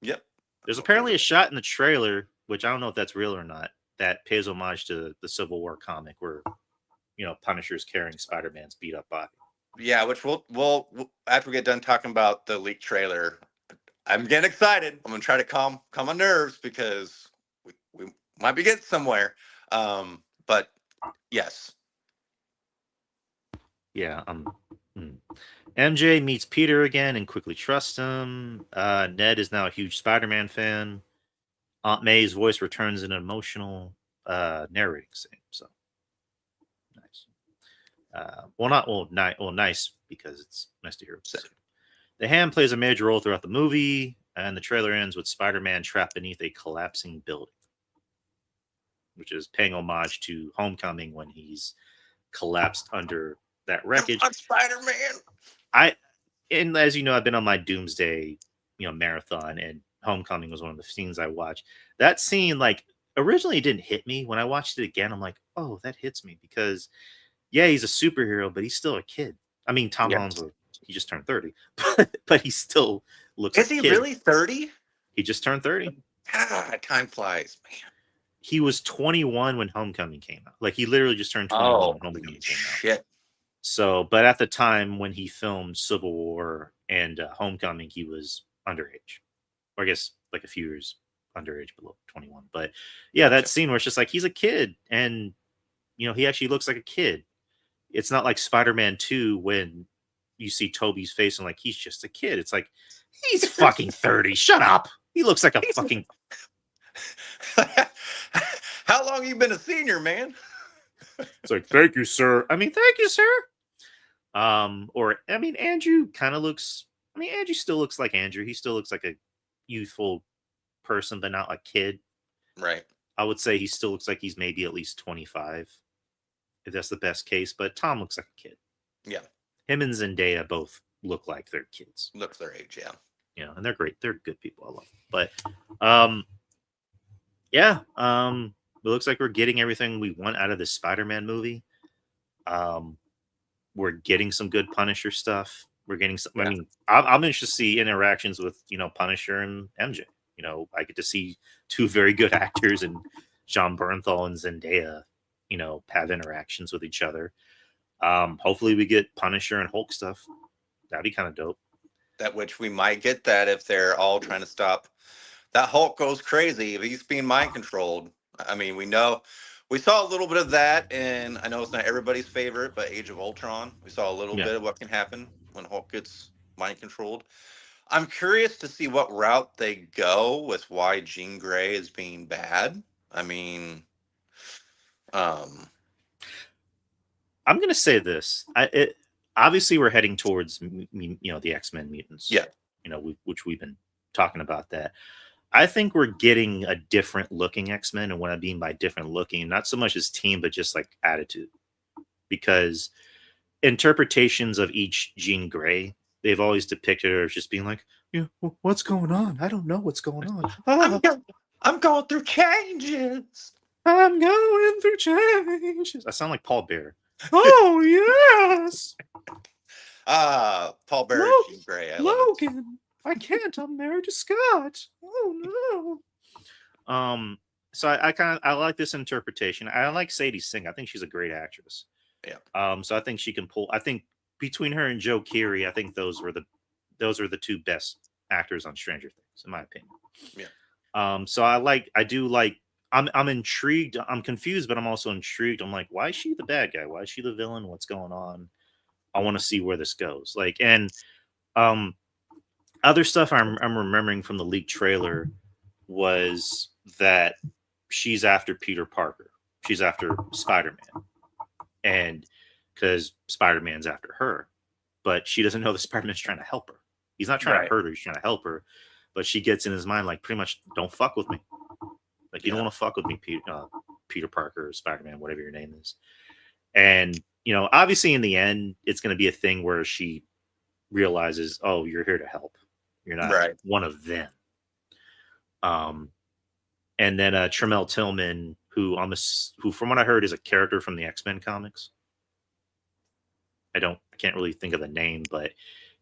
Yep.
There's apparently a shot in the trailer, which I don't know if that's real or not, that pays homage to the Civil War comic where, Punisher's carrying Spider-Man's beat up body.
Yeah, which we'll after we get done talking about the leaked trailer, I'm getting excited. I'm gonna try to calm my nerves because we might be getting somewhere. But yes.
Yeah. MJ meets Peter again and quickly trusts him. Ned is now a huge Spider-Man fan. Aunt May's voice returns in an emotional narrating scene. So nice. Nice because it's nice to hear. The Ham plays a major role throughout the movie, and the trailer ends with Spider-Man trapped beneath a collapsing building, which is paying homage to Homecoming when he's collapsed under that wreckage.
I'm Spider-Man.
And as you know, I've been on my Doomsday, marathon, and Homecoming was one of the scenes I watched. That scene, originally it didn't hit me. When I watched it again, I'm like, oh, that hits me because, yeah, he's a superhero, but he's still a kid. I mean, Tom Holland's he just turned 30, but he still looks.
Is he really 30?
He just turned 30.
God, time flies, man.
He was 21 when Homecoming came out. He literally just turned 21 when Homecoming came out.
Shit.
So, but at the time when he filmed Civil War and Homecoming, he was underage, or I guess a few years underage, below 21. But yeah, that scene where it's just he's a kid, and he actually looks like a kid. It's not like Spider-Man 2 when you see Toby's face and he's just a kid. It's he's fucking 30. Shut up. He looks like a fucking.
How long you been a senior, man?
It's thank you, sir. Thank you, sir. Andrew kind of looks. Andrew still looks like Andrew. He still looks like a youthful person, but not a kid.
Right.
I would say he still looks like he's maybe at least 25, if that's the best case. But Tom looks like a kid.
Yeah.
Him and Zendaya both look like they're kids.
Looks their age, yeah.
And they're great. They're good people. I love them. But, yeah. It looks like we're getting everything we want out of this Spider-Man movie. We're getting some good Punisher stuff. We're getting some. Yeah. I'm interested to see interactions with Punisher and MJ. I get to see two very good actors and John Bernthal and Zendaya. Have interactions with each other. Hopefully, we get Punisher and Hulk stuff. That'd be kind of dope.
That which we might get that if they're all trying to stop. That Hulk goes crazy if he's being mind controlled. We saw a little bit of that, and I know it's not everybody's favorite, but Age of Ultron, we saw a little bit of what can happen when Hulk gets mind controlled. I'm curious to see what route they go with why Jean Grey is being bad.
I'm gonna say this. Obviously we're heading towards the X-Men mutants.
Yeah.
Which we've been talking about that. I think we're getting a different looking X-Men, and what I mean by different looking, not so much as team, but just attitude. Because interpretations of each Jean Grey, they've always depicted her as just being what's going on? I don't know what's going on.
I'm going through changes.
I'm going through changes. I sound like Paul Bear. Oh yes.
Paul Bear, Jean Grey.
Logan. I can't. I'm married to Scott. Oh no. So I like this interpretation. I like Sadie Sink. I think she's a great actress.
Yeah.
So I think she can pull. I think between her and Joe Keery, I think those are the two best actors on Stranger Things, in my opinion.
Yeah.
So I do like I'm intrigued. I'm confused, but I'm also intrigued. I'm like, why is she the bad guy? Why is she the villain? What's going on? I want to see where this goes. Like, and um, other stuff I'm remembering from the leaked trailer was that she's after Peter Parker. She's after Spider-Man, and because Spider-Man's after her, but she doesn't know that Spider-Man's trying to help her. He's not trying to
Right.
hurt her. He's trying to help her. But she gets in his mind, like, pretty much, don't fuck with me. Like, you don't want to fuck with me, Peter Parker or Spider-Man, whatever your name is. And, obviously in the end, it's going to be a thing where she realizes, oh, you're here to help. You're not
Right.
one of them. And then Tremel Tillman, who from what I heard is a character from the X-Men comics. I can't really think of the name, but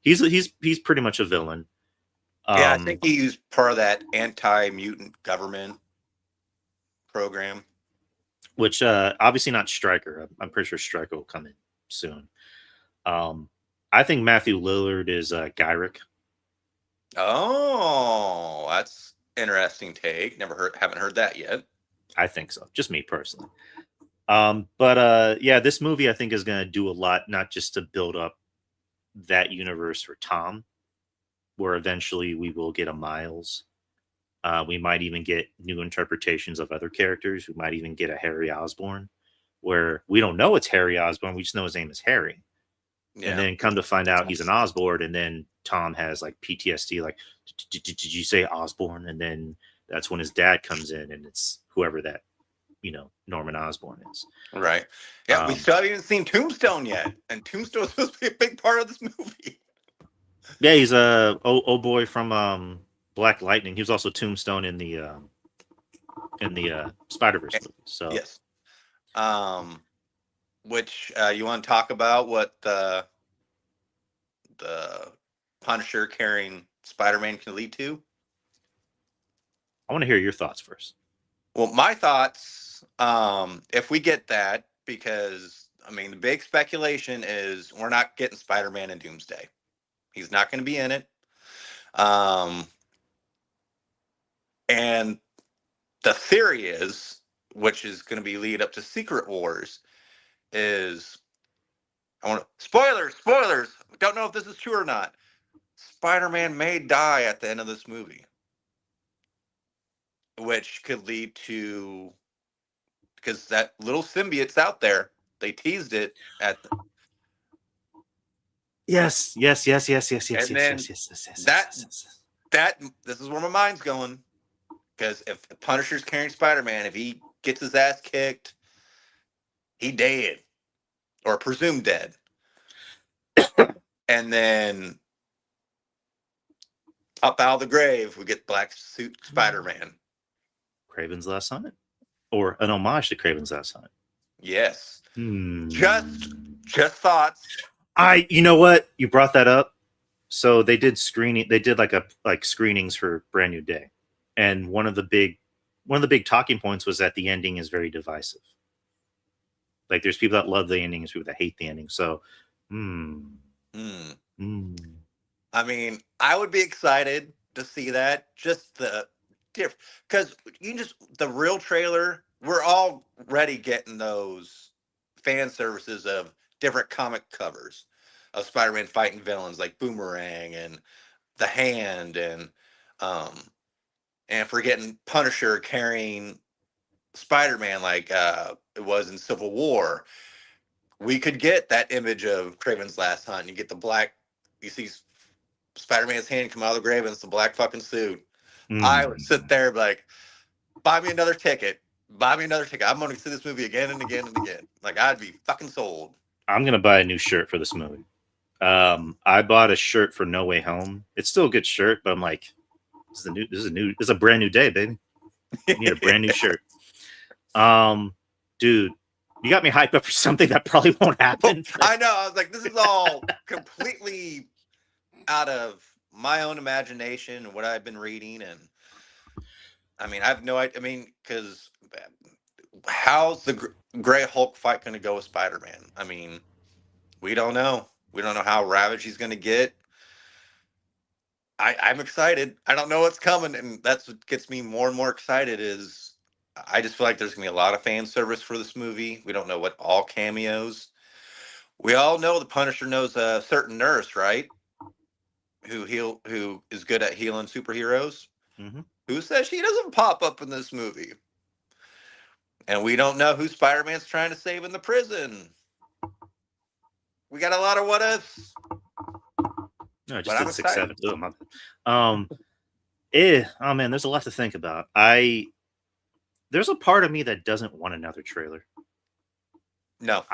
he's pretty much a villain.
Yeah, I think he's part of that anti-mutant government program.
Which obviously not Stryker. I'm pretty sure Stryker will come in soon. I think Matthew Lillard is Gyrick.
Oh, that's interesting take. Haven't heard that yet.
I think so. Just me personally. Yeah, this movie I think is going to do a lot, not just to build up that universe for Tom, where eventually we will get a Miles. We might even get new interpretations of other characters. We might even get a Harry Osborn, where we don't know it's Harry Osborn. We just know his name is Harry. Yeah. And then come to find out he's an Osborn, and then Tom has like PTSD, like, did you say Osborn? And then that's when his dad comes in, and it's whoever that, Norman Osborn is.
Right. Yeah, we still haven't even seen Tombstone yet, and Tombstone is supposed to be a big part of this movie.
Yeah, he's a old boy from Black Lightning. He was also Tombstone in the Spider-Verse movie. So
yes. Which you want to talk about what the Punisher carrying Spider-Man can lead to?
I want to hear your thoughts first.
Well, my thoughts, if we get that, because the big speculation is we're not getting Spider-Man in Doomsday. He's not going to be in it. And the theory is, which is going to be lead up to Secret Wars, is spoilers. Don't know if this is true or not. Spider-Man may die at the end of this movie, which could lead to, because that little symbiote's out there. They teased it at.
Yes.
That this is where my mind's going, because if Punisher's carrying Spider-Man, if he gets his ass kicked, he dead or presumed dead. And then up out of the grave, we get Black Suit Spider-Man.
Kraven's Last Hunt, or an homage to Kraven's Last Hunt.
Yes. Just thoughts.
You know what? You brought that up. So they did screening. They did like screenings for Brand New Day, and one of the big talking points was that the ending is very divisive. Like, there's people that love the ending, there's people that hate the ending. So,
I would be excited to see that. Just the diff, because the real trailer, we're already getting those fan services of different comic covers of Spider-Man fighting villains like Boomerang and the Hand, and if we're getting Punisher carrying Spider-Man like it was in Civil War, we could get that image of Kraven's Last Hunt. You get the black, you see Spider-Man's hand come out of the grave, and it's the black fucking suit. I would sit there and be like, buy me another ticket. I'm going to see this movie again and again and again. Like, I'd be fucking sold.
I'm going to buy a new shirt for this movie. I bought a shirt for No Way Home. It's still a good shirt, but I'm like, this is a brand new day, baby. You need a brand new shirt. Dude, you got me hyped up for something that probably won't happen.
I know. I was like, this is all completely out of my own imagination and what I've been reading. And I have no idea. Because how's the Gray Hulk fight going to go with Spider-Man? We don't know. We don't know how ravaged he's going to get. I'm excited. I don't know what's coming, and that's what gets me more and more excited. Is I just feel like there's gonna be a lot of fan service for this movie. We don't know what all cameos. We all know the Punisher knows a certain nurse, right? Who is good at healing superheroes.
Mm-hmm.
Who says she doesn't pop up in this movie? And we don't know who Spider-Man's trying to save in the prison. We got a lot of what ifs.
No, I
But
just
I'm
did 6,
excited.
7. Oh, my bad. Oh man, there's a lot to think about. There's a part of me that doesn't want another trailer.
No.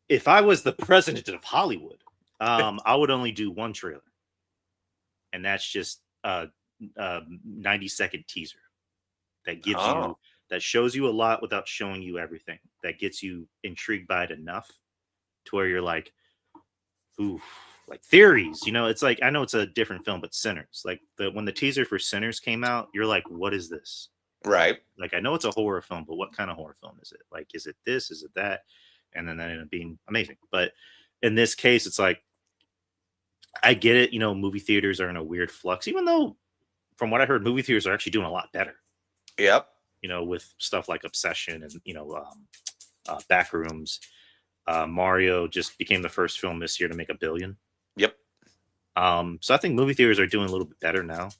If I was the president of Hollywood, I would only do one trailer, and that's just a 90-second teaser that gives you, that shows you a lot without showing you everything. That gets you intrigued by it enough to where you're like, ooh, like theories. It's like, I know it's a different film, but Sinners, like when the teaser for Sinners came out, you're like, what is this?
Right.
Like, I know it's a horror film, but what kind of horror film is it? Like, is it this? Is it that? And then that ended up being amazing. But in this case, it's like, I get it. Movie theaters are in a weird flux, even though from what I heard, movie theaters are actually doing a lot better.
Yep.
With stuff like Obsession and, Backrooms. Mario just became the first film this year to make $1 billion.
Yep.
So I think movie theaters are doing a little bit better now.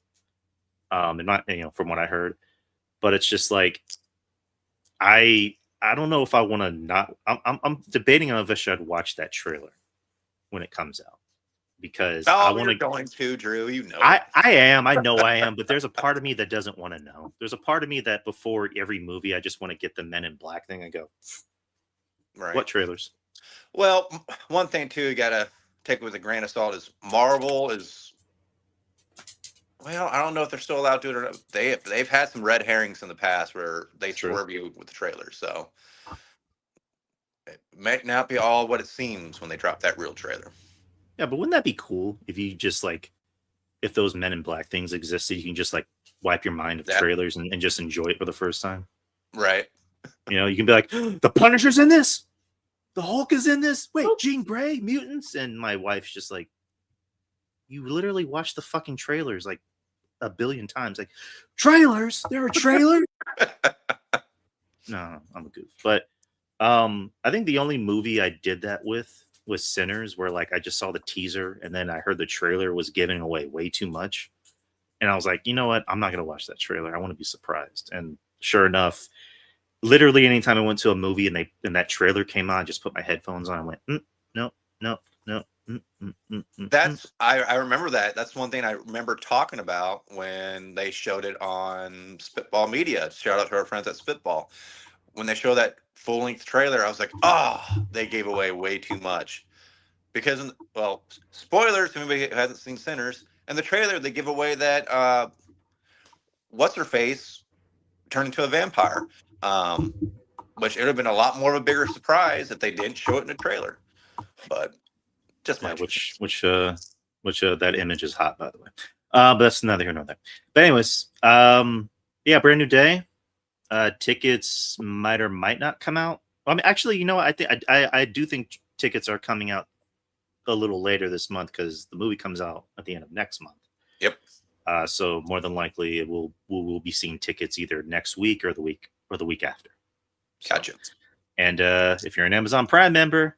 And not, from what I heard, but it's just like, I don't know if I want to not. I'm debating on if I should watch that trailer when it comes out, because I want to.
Going to, Drew.
I am. I know I am. But there's a part of me that doesn't want to know. There's a part of me that before every movie, I just want to get the Men in Black thing and go,
right.
What trailers?
Well, one thing too, you gotta take with a grain of salt is Marvel is. Well, I don't know if they're still allowed to do it or not. They've had some red herrings in the past where they swerve you with the trailers. So it might not be all what it seems when they drop that real trailer.
Yeah, but wouldn't that be cool if you just like, if those Men in Black things existed, you can just like wipe your mind of trailers and just enjoy it for the first time.
Right.
You can be like, the Punisher's in this. The Hulk is in this. Wait, Jean Grey, mutants, and my wife's just like, you literally watched the fucking trailers like 1 billion times. Like, trailers? There are trailers? No, I'm a goof. But I think the only movie I did that with was Sinners, where like I just saw the teaser and then I heard the trailer was giving away way too much, and I was like, you know what? I'm not gonna watch that trailer. I want to be surprised. And sure enough, literally anytime I went to a movie and that trailer came on, I just put my headphones on and went, no.
I remember that. That's one thing I remember talking about when they showed it on Spitball Media. Shout out to our friends at Spitball. When they show that full-length trailer, I was like, they gave away way too much. Because, well, spoilers to anybody who hasn't seen Sinners. In the trailer, they give away that what's-her-face turned into a vampire. Which it would have been a lot more of a bigger surprise if they didn't show it in the trailer. But just my
which that image is hot, by the way. But that's neither here nor there. But anyways, yeah, brand new day. Tickets might or might not come out. I mean, actually, I think I do think tickets are coming out a little later this month because the movie comes out at the end of next month.
Yep.
So more than likely, we'll be seeing tickets either next week or the week after. So,
gotcha.
And if you're an Amazon Prime member,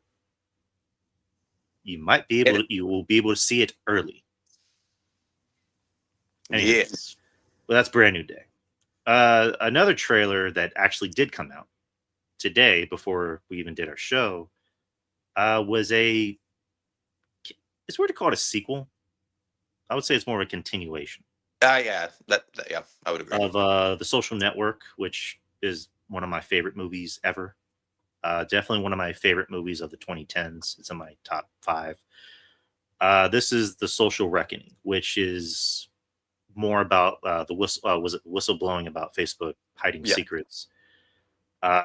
you will be able to see it early. Anyways,
yes.
Well, that's brand new day. Another trailer that actually did come out today before we even did our show was it's weird to call it a sequel. I would say it's more of a continuation.
Yeah, I would agree.
Of The Social Network, which is one of my favorite movies ever. Definitely one of my favorite movies of the 2010s. It's in my top 5. This is The Social Reckoning, which is more about the whistleblowing about Facebook hiding secrets.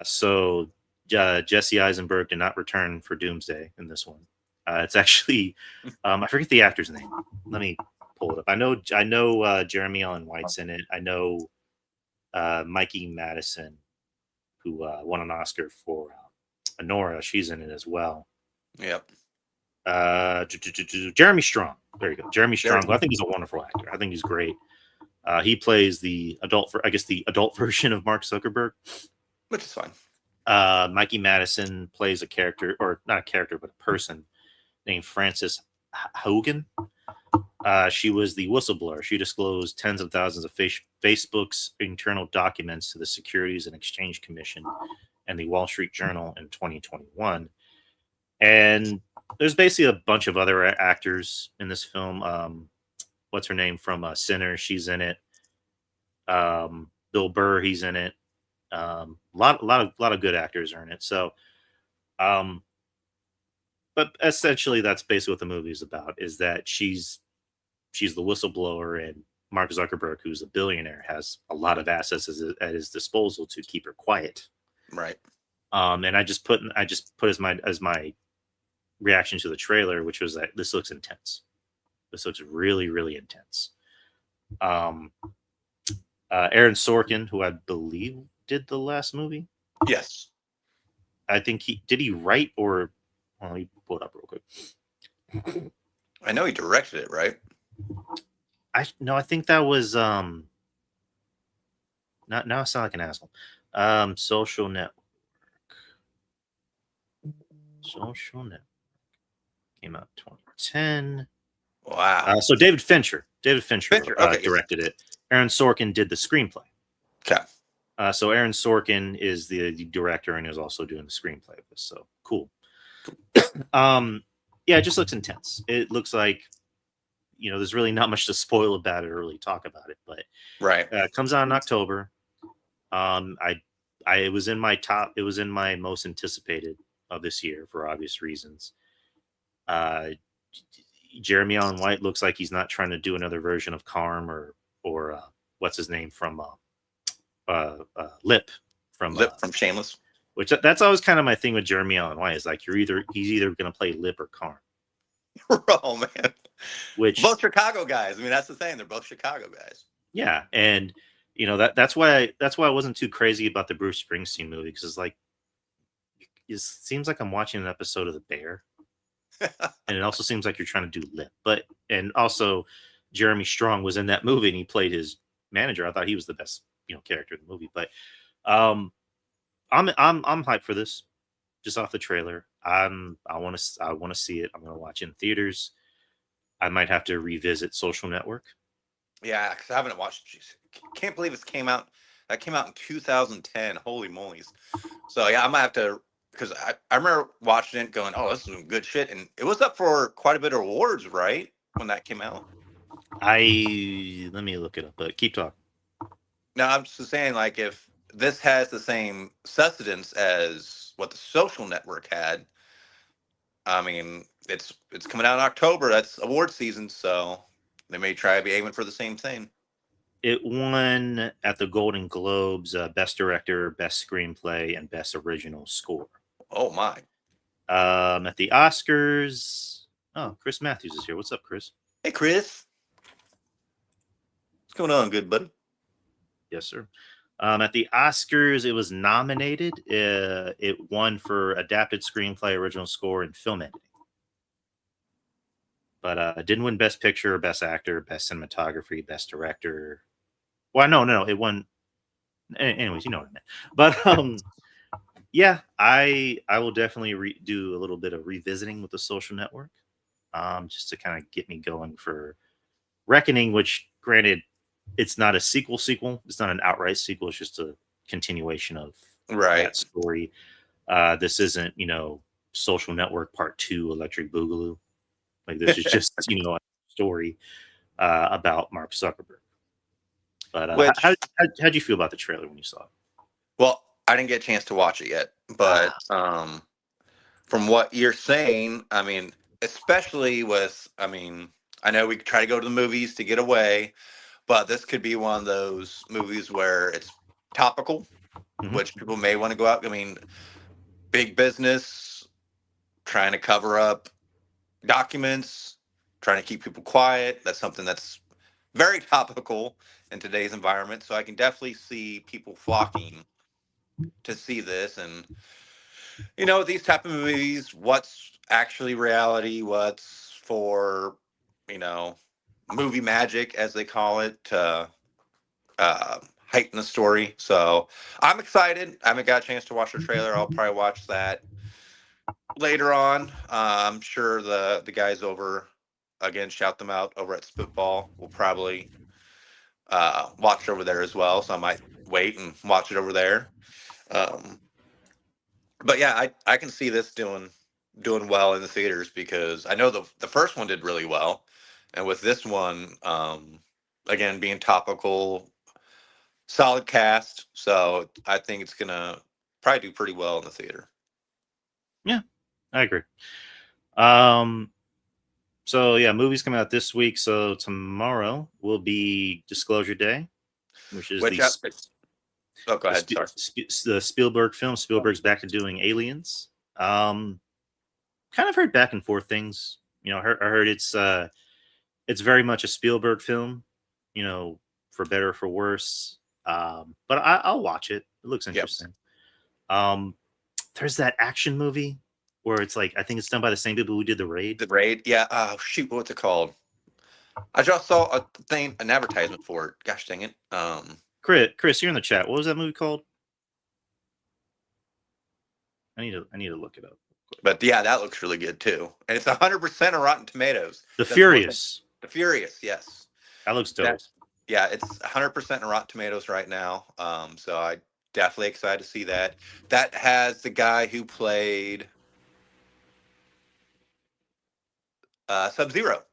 So Jesse Eisenberg did not return for Doomsday in this one. It's actually I forget the actor's name. Let me pull it up. I know Jeremy Allen White's in it. I know Mikey Madison, who won an Oscar for Honora. She's in it as well.
Yep.
Jeremy Strong. There you go. Jeremy Strong. I think he's a wonderful actor. I think he's great. He plays the adult, the adult version of Mark Zuckerberg.
Which is fine.
Mikey Madison plays a character, or not a character, but a person named Frances Hogan. She was the whistleblower. She disclosed tens of thousands of Facebook's internal documents to the Securities and Exchange Commission and the Wall Street Journal in 2021. And there's basically a bunch of other actors in this film. What's her name from Sinner? She's in it. Bill Burr, he's in it. Lot of good actors are in it. So, but essentially, that's basically what the movie is about. Is that she's the whistleblower, and Mark Zuckerberg, who's a billionaire, has a lot of assets at his disposal to keep her quiet.
Right.
And I just put as my reaction to the trailer, which was that this looks intense. This looks really, really intense. Aaron Sorkin, who I believe did the last movie.
Yes.
I think he write, or let me pull it up real quick.
I know he directed it, right?
I think that was not now I sound like an asshole. Social Network. Social Network came out in 2010.
Wow.
So David Fincher
Okay.
directed it. Aaron Sorkin did the screenplay.
Okay.
So Aaron Sorkin is the director and is also doing the screenplay of this. So cool. Yeah, it just looks intense. It looks like, there's really not much to spoil about it or really talk about it, but
right.
It comes out in October. It was in my most anticipated of this year for obvious reasons. Jeremy Allen White looks like he's not trying to do another version of Carm or what's his name from Lip from
Shameless.
Which that's always kind of my thing with Jeremy Allen White is like he's either going to play Lip or Carm.
Oh man,
which
both Chicago guys. I mean, that's the thing; they're both Chicago guys.
Yeah, and that's why I wasn't too crazy about the Bruce Springsteen movie, because it's like it seems like I'm watching an episode of The Bear. And it also seems like you're trying to do Lip, and also Jeremy Strong was in that movie and he played his manager. I thought he was the best, character in the movie. But I'm hyped for this, just off the trailer. I want to see it. I'm gonna watch it in theaters. I might have to revisit Social Network.
Yeah, because I haven't watched. Geez, can't believe it came out. That came out in 2010. Holy moly's! So yeah, I might have to. Because I remember watching it going, oh, this is some good shit. And it was up for quite a bit of awards, right? When that came out.
Let me look it up, but keep talking.
No, I'm just saying, like, if this has the same sustenance as what the Social Network had, I mean, it's coming out in October. That's award season. So they may try to be aiming for the same thing.
It won at the Golden Globes, Best Director, Best Screenplay, and Best Original Score.
Oh, my.
At the Oscars... Oh, Chris Matthews is here. What's up, Chris?
Hey, Chris. What's going on, good buddy?
Yes, sir. At the Oscars, it was nominated. It won for Adapted Screenplay, Original Score, and Film Editing. But didn't win Best Picture, Best Actor, Best Cinematography, Best Director. Well, no, it won. Anyways, you know what I meant. But yeah, I will definitely do a little bit of revisiting with the Social Network, just to kind of get me going for Reckoning. Which, granted, it's not a sequel. It's not an outright sequel. It's just a continuation of that story. This isn't, Social Network Part 2, Electric Boogaloo. Like, this is just, a story about Mark Zuckerberg. But how'd you feel about the trailer when you saw it?
Well, I didn't get a chance to watch it yet, but from what you're saying, I mean, especially with, I know we try to go to the movies to get away, but this could be one of those movies where it's topical, which people may want to go out. I mean, big business trying to cover up documents, trying to keep people quiet. That's something that's very topical in today's environment. So I can definitely see people flocking to see this. And, these type of movies, what's actually reality, what's for, movie magic, as they call it. heighten the story. So I'm excited. I haven't got a chance to watch the trailer. I'll probably watch that later on. I'm sure the guys over, again, shout them out over at Spitball, will probably watch it over there as well. So I might wait and watch it over there. Um, but yeah, I can see this doing well in the theaters because I know the first one did really well, and with this one, again being topical, solid cast, so I think it's gonna probably do pretty well in the theater.
Yeah, I agree. So yeah, movies coming out this week. So tomorrow will be Disclosure Day, which is
Which oh, go ahead. Sorry.
the Spielberg film. Spielberg's back to doing Aliens. Kind of heard back and forth things. You know, I heard it's very much a Spielberg film. You know, for better or for worse. But I'll watch it. It looks
Yep.
interesting. There's that action movie where it's like I think it's done by the same people who did The Raid.
The Raid. Yeah. Shoot, what's it called? I just saw an advertisement for it. Gosh dang it.
Chris, you're in the chat. What was that movie called? I need to look it up.
But yeah, that looks really good too, and it's 100% on Rotten Tomatoes.
The Furious.
The Furious, yes.
That looks dope.
Yeah, it's 100% on Rotten Tomatoes right now. So I definitely excited to see that. That has the guy who played Sub-Zero.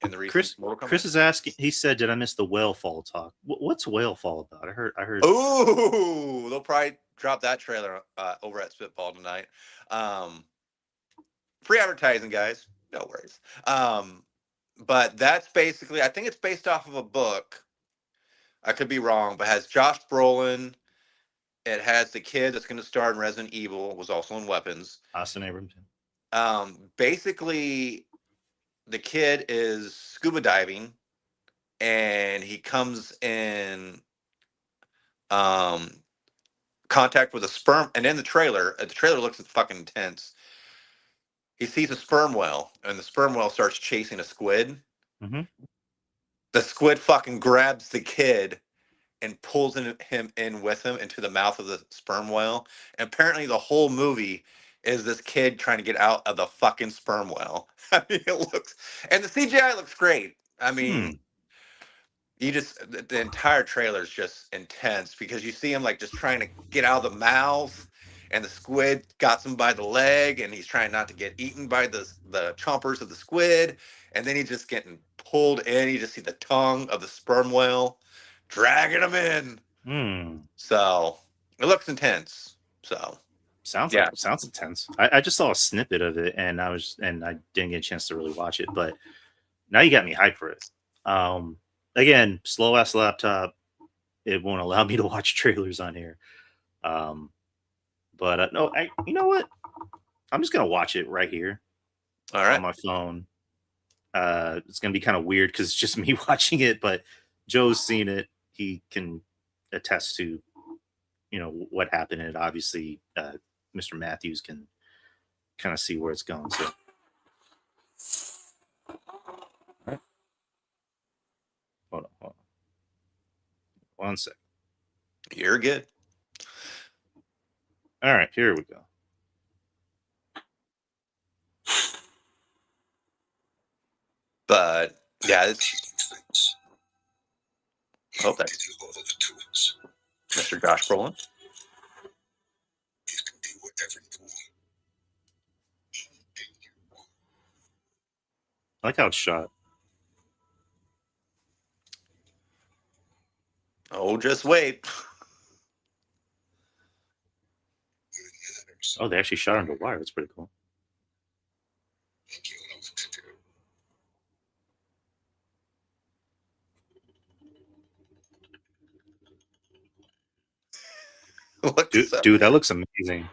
In the recent
Chris is asking. He said, "Did I miss the Whalefall talk? What's Whalefall about?" I heard.
Ooh, they'll probably drop that trailer over at Spitball tonight. Free advertising, guys. No worries. But that's basically, I think it's based off of a book. I could be wrong, but has Josh Brolin. It has the kid that's going to star in Resident Evil, was also in Weapons.
Austin Abrams.
Basically, the kid is scuba diving, and he comes in contact with a sperm. And in the trailer looks fucking intense. He sees a sperm whale, and the sperm whale starts chasing a squid.
Mm-hmm.
The squid fucking grabs the kid and pulls him in with him into the mouth of the sperm whale. And apparently the whole movie is this kid trying to get out of the fucking sperm whale. I mean, and the CGI looks great. I mean, the entire trailer is just intense because you see him like just trying to get out of the mouth, and the squid got him by the leg, and he's trying not to get eaten by the chompers of the squid. And then he's just getting pulled in. You just see the tongue of the sperm whale dragging him in. So it looks intense. So
sounds intense. I just saw a snippet of it, and I didn't get a chance to really watch it, but now you got me hyped for it. Again, slow ass laptop. It won't allow me to watch trailers on here. But no, you know what? I'm just gonna watch it right here.
All right.
On my phone. It's gonna be kind of weird because it's just me watching it, but Joe's seen it. He can attest to, you know, what happened, and obviously, Mr. Matthews can kind of see where it's going. So, right. Hold on. 1 second.
You're good.
All right, here we go.
But yeah, it's. Oh, that's Mr. Josh Brolin.
I like how it's shot.
Oh, just wait.
Oh, they actually shot under wire. That's pretty cool. Dude, that looks amazing.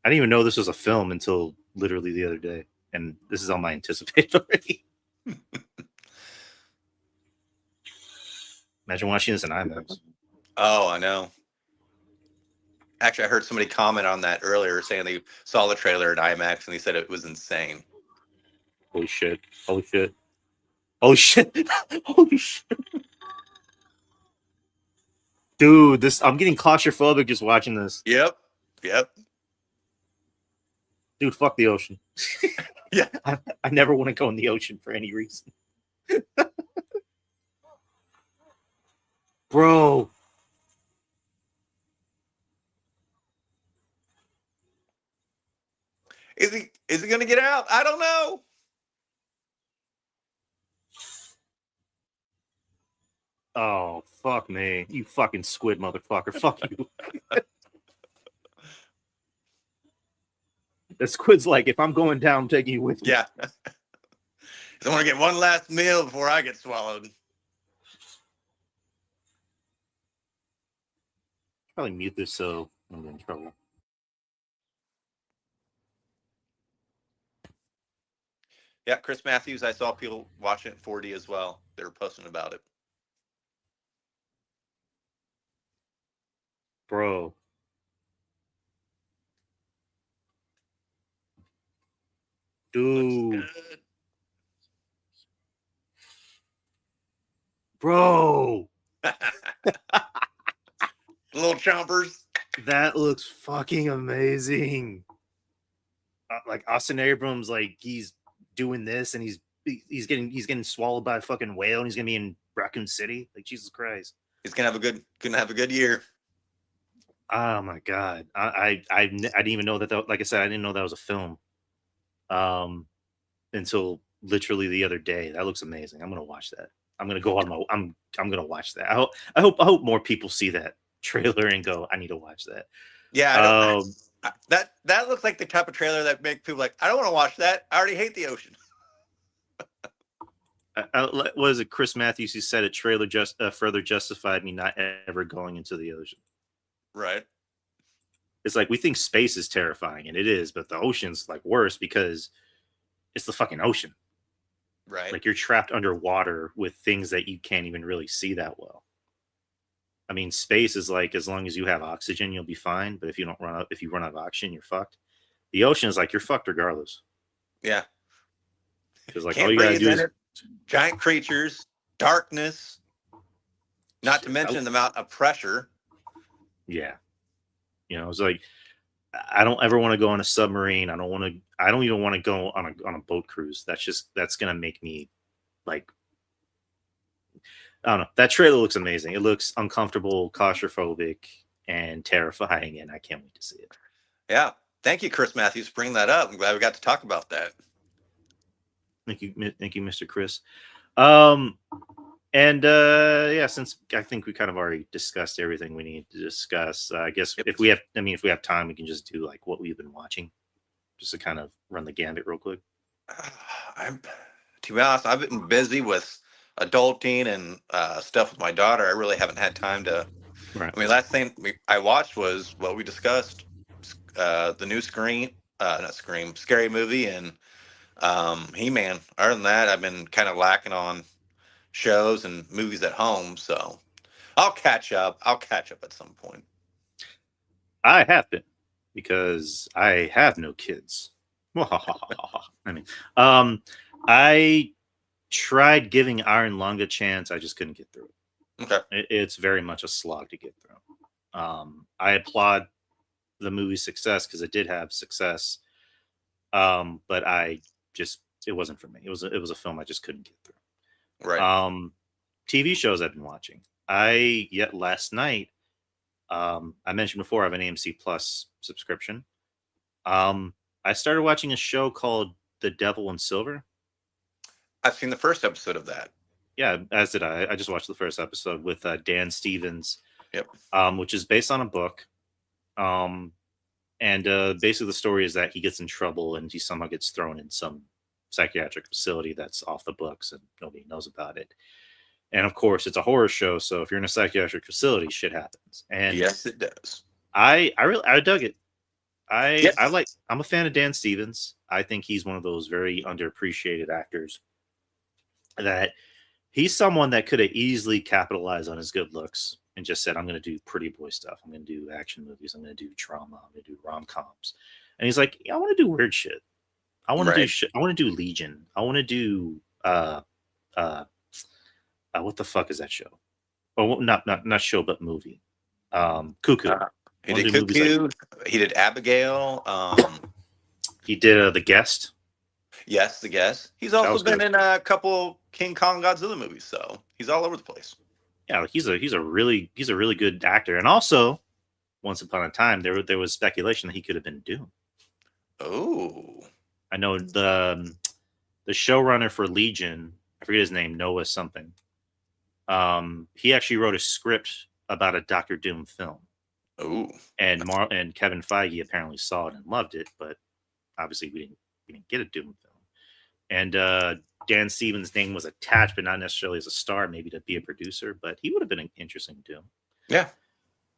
I didn't even know this was a film until literally the other day, and this is on my anticipated already. Imagine watching this in IMAX.
Oh, I know. Actually, I heard somebody comment on that earlier saying they saw the trailer in IMAX and they said it was insane.
Holy shit. Oh shit! Holy shit! Dude, I'm getting claustrophobic just watching this.
Yep.
Dude, fuck the ocean.
Yeah.
I never want to go in the ocean for any reason. Bro.
Is he gonna get out? I don't know.
Oh, fuck me. You fucking squid motherfucker. Fuck you. The squid's like, if I'm going down, I'm taking you with me.
Yeah. I want to get one last meal before I get swallowed.
Probably mute this so I'm in trouble.
Yeah, Chris Matthews. I saw people watching it in 4D as well. They were posting about it.
Bro. Dude. Bro.
Little chompers.
That looks fucking amazing. Like Austin Abrams, like he's doing this and he's getting swallowed by a fucking whale and he's gonna be in Raccoon City. Like Jesus Christ.
He's gonna have a good year.
Oh my god. I didn't even know that like I said, I didn't know that was a film. Until literally the other day. That looks amazing. I'm gonna watch that. I'm gonna go on my I'm gonna watch that. I hope more people see that trailer and go, I need to watch that.
Yeah, that looks like the type of trailer that make people like, I don't want to watch that. I already hate the ocean.
What is it? Chris Matthews who said a trailer just further justified me not ever going into the ocean.
Right.
It's like we think space is terrifying, and it is, but the ocean's like worse because it's the fucking ocean.
Right.
Like you're trapped underwater with things that you can't even really see that well. I mean, space is like as long as you have oxygen, you'll be fine. But if you run out of oxygen, you're fucked. The ocean is like you're fucked regardless.
Yeah.
Because like
Can't
all you gotta do is
giant creatures, darkness, not to mention the amount of pressure.
Yeah. It's like I don't ever want to go on a submarine. I don't even want to go on a boat cruise. That's gonna make me like I don't know. That trailer looks amazing. It looks uncomfortable, claustrophobic, and terrifying, and I can't wait to see it.
Yeah. Thank you, Chris Matthews, for bringing that up. I'm glad we got to talk about that.
Thank you, Mr. Chris. Yeah, since I think we kind of already discussed everything we need to discuss, I guess if we have time, we can just do like what we've been watching, just to kind of run the gambit real quick.
To be honest, I've been busy with adulting and stuff with my daughter. I really haven't had time to.
Right.
I mean, last thing I watched was what we discussed, the new Scary Movie and HEMAN. Other than that, I've been kind of lacking on shows and movies at home. So I'll catch up. At some point.
I have been because I have no kids. I mean, I tried giving Iron Lung a chance. I just couldn't get through it.
Okay.
It's very much a slog to get through. I applaud the movie's success because it did have success. But it wasn't for me. It was a film I just couldn't get through.
Right.
TV shows I've been watching. Last night, I mentioned before I have an AMC Plus subscription. I started watching a show called The Devil in Silver.
I've seen the first episode of that.
Yeah, as did I. I just watched the first episode with Dan Stevens.
Yep.
Which is based on a book. Basically the story is that he gets in trouble and he somehow gets thrown in some psychiatric facility that's off the books and nobody knows about it. And of course, it's a horror show, so if you're in a psychiatric facility, shit happens. And
yes, it does.
I dug it. I'm a fan of Dan Stevens. I think he's one of those very underappreciated actors. That he's someone that could have easily capitalized on his good looks and just said, I'm going to do pretty boy stuff. I'm going to do action movies. I'm going to do drama. I'm going to do rom-coms. And he's like, I want to do weird shit. I want to do shit. I want to do Legion. I want to do what the fuck is that show? Oh, not show, but movie. Cuckoo.
He did Cuckoo. He did Abigail.
He did The Guest.
Yes, The Guest. He's also been in a couple King Kong Godzilla movies, so he's all over the place.
Yeah, he's a really good actor, and also, once upon a time, there was speculation that he could have been Doom.
Oh,
I know the showrunner for Legion, I forget his name, Noah something. He actually wrote a script about a Doctor Doom film.
Oh,
and Kevin Feige apparently saw it and loved it, but obviously we didn't get a Doom film. And Dan Stevens' name was attached, but not necessarily as a star, maybe to be a producer, but he would have been an interesting Doom.
Yeah.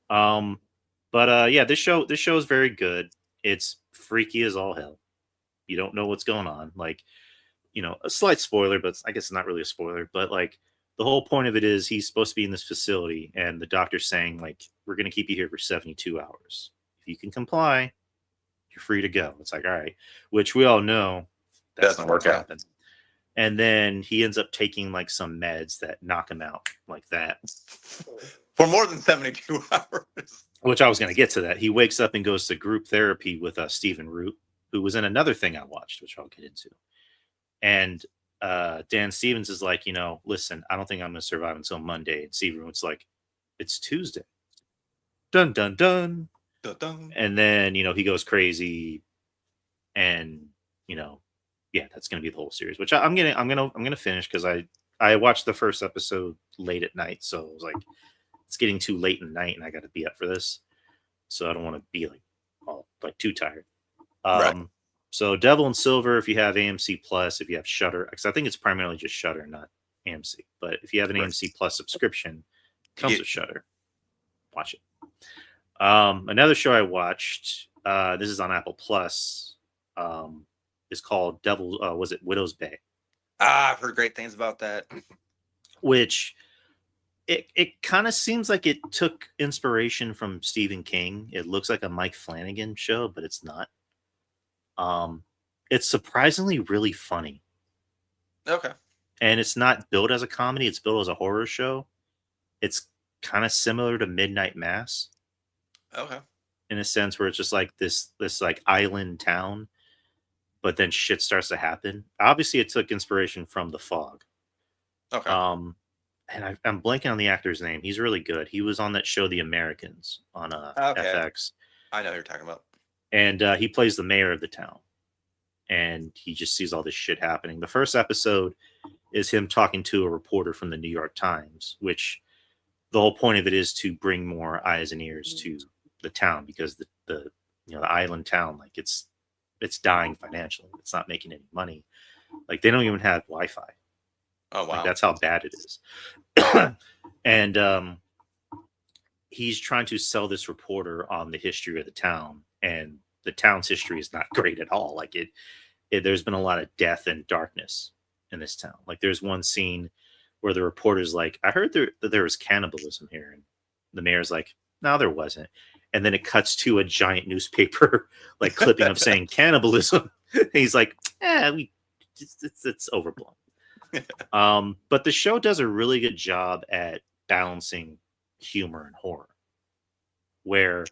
Yeah, this show is very good. It's freaky as all hell. You don't know what's going on. Like, a slight spoiler, but I guess it's not really a spoiler. But like, the whole point of it is he's supposed to be in this facility, and the doctor's saying, like, we're going to keep you here for 72 hours. If you can comply, you're free to go. It's like, all right, which we all know
that doesn't work out.
And then he ends up taking like some meds that knock him out like that
for more than 72 hours.
Which I was going to get to that. He wakes up and goes to group therapy with Stephen Root, who was in another thing I watched, which I'll get into. And Dan Stevens is like, listen, I don't think I'm going to survive until Monday. And Stephen Root's like, it's Tuesday. Dun, dun, dun.
Dun, dun.
And then, he goes crazy. And, yeah, that's going to be the whole series, which I'm gonna finish because I watched the first episode late at night. So it was like, it's getting too late in the night and I got to be up for this. So I don't want to be like too tired.
Right.
So Devil and Silver, if you have AMC Plus, if you have Shudder, because I think it's primarily just Shudder, not AMC. But if you have an AMC Plus subscription, it comes with Shudder. Watch it. Another show I watched, this is on Apple Plus, is called Widow's Bay?
I've heard great things about that.
Which it kind of seems like it took inspiration from Stephen King. It looks like a Mike Flanagan show, but it's not. It's surprisingly really funny.
Okay.
And it's not built as a comedy, it's built as a horror show. It's kind of similar to Midnight Mass.
Okay.
In a sense where it's just like this like island town, but then shit starts to happen. Obviously it took inspiration from The Fog.
Okay.
And I'm blanking on the actor's name. He's really good. He was on that show The Americans on FX.
I know who you're talking about.
And he plays the mayor of the town. And he just sees all this shit happening. The first episode is him talking to a reporter from the New York Times, which the whole point of it is to bring more eyes and ears to the town, because the island town, like it's dying financially. It's not making any money. Like they don't even have Wi-Fi.
Oh wow.
Like, that's how bad it is. And he's trying to sell this reporter on the history of the town, and the town's history is not great at all. Like there's been a lot of death and darkness in this town. Like there's one scene where the reporter's like, I heard that there was cannibalism here. And the mayor's like, no, there wasn't. And then it cuts to a giant newspaper, like clipping of saying cannibalism. He's like, it's overblown. But the show does a really good job at balancing humor and horror, where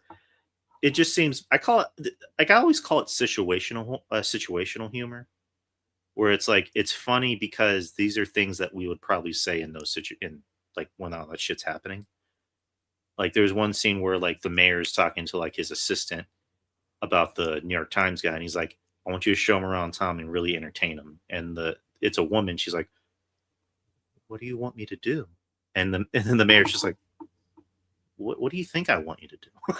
it just seems, I always call it situational humor, where it's like, it's funny because these are things that we would probably say in those like when all that shit's happening. Like there's one scene where like the mayor's talking to like his assistant about the New York Times guy, and he's like, I want you to show him around town and really entertain him. And it's a woman. She's like, what do you want me to do? And then the mayor's just like, what do you think I want you to do?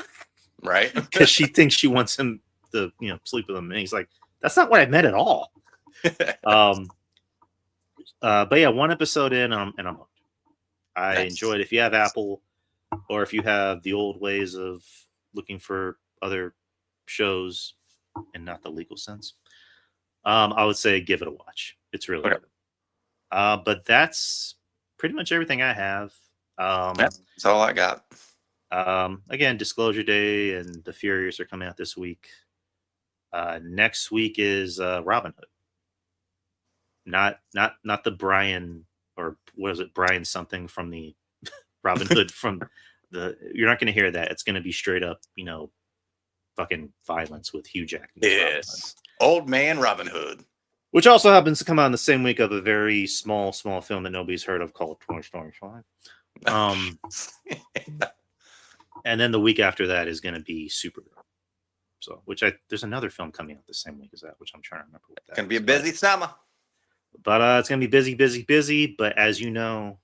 Right.
Because she thinks she wants him to, sleep with him. And he's like, that's not what I meant at all. But yeah, one episode in, and I'm hooked. I enjoyed it. If you have Apple, or if you have the old ways of looking for other shows and not the legal sense, I would say give it a watch. It's really good. But that's pretty much everything I have.
That's all I got.
Again, Disclosure Day and The Furious are coming out this week. Next week is Robin Hood. Not the Brian or what is it, Brian something from the Robin Hood from the. You're not going to hear that. It's going to be straight up, fucking violence with Hugh Jackman.
Yes, old man Robin Hood.
Which also happens to come out in the same week of a very small film that nobody's heard of called Toy Story 5. And then the week after that is going to be Supergirl. So, there's another film coming out the same week as that, which I'm trying to remember what that is.
It's going to be a busy summer.
But it's going to be busy, busy, busy. But as you know,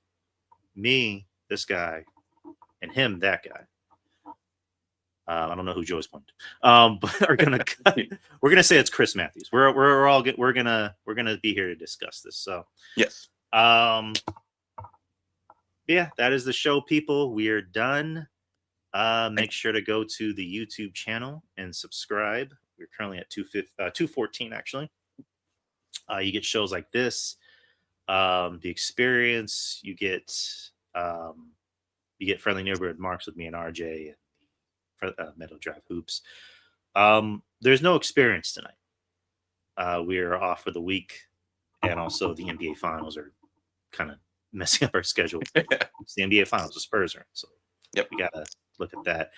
me, this guy, and him, that guy. I don't know who Joe's pointed. But we're gonna say it's Chris Matthews. We're gonna be here to discuss this. So
yes.
Yeah, that is the show, people. We are done. Make sure to go to the YouTube channel and subscribe. We're currently at 214 actually. You get shows like this, The Experience. You get Friendly Neighborhood Marks with me and RJ. Meadow Drive Hoops. There's no Experience tonight. We are off for the week, and also the NBA Finals are kind of messing up our schedule. It's the NBA Finals. The Spurs are in, so
yep,
we gotta look at that.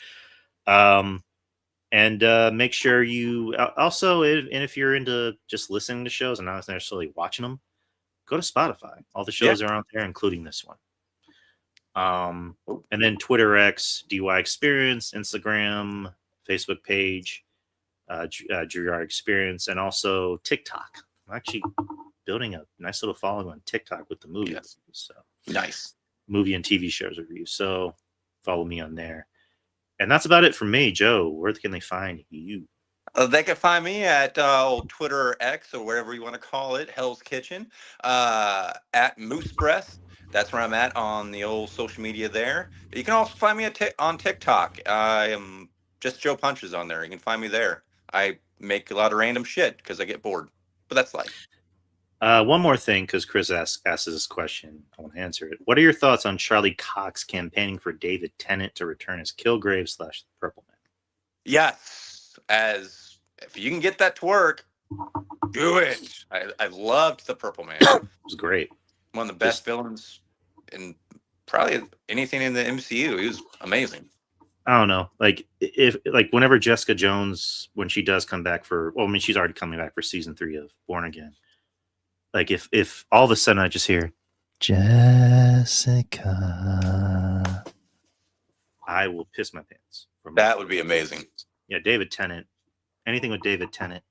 And make sure you also, and if you're into just listening to shows and not necessarily watching them, go to Spotify. All the shows are out there, including this one. And then Twitter X, DY Experience, Instagram, Facebook page, Drew Yari Experience, and also TikTok. I'm actually building a nice little following on TikTok with the movie reviews. So
nice
movie and TV shows reviews. So follow me on there. And that's about it for me, Joe. Where can they find you?
They can find me at Twitter X or wherever you want to call it, Hell's Kitchen, at Moose Breast. That's where I'm at on the old social media there. You can also find me on TikTok. I am just Joe Punches on there. You can find me there. I make a lot of random shit because I get bored, but that's life.
One more thing, because Chris asked this question. I want to answer it. What are your thoughts on Charlie Cox campaigning for David Tennant to return as Kilgrave / Purple Man?
Yes. If you can get that to work, do it. I loved the Purple Man.
It was great.
One of the best villains in probably anything in the MCU. He was amazing.
I don't know. Whenever Jessica Jones, when she does come back she's already coming back for season 3 of Born Again. Like if all of a sudden I just hear Jessica, I will piss my pants.
That would be amazing.
Yeah, David Tennant. Anything with David Tennant.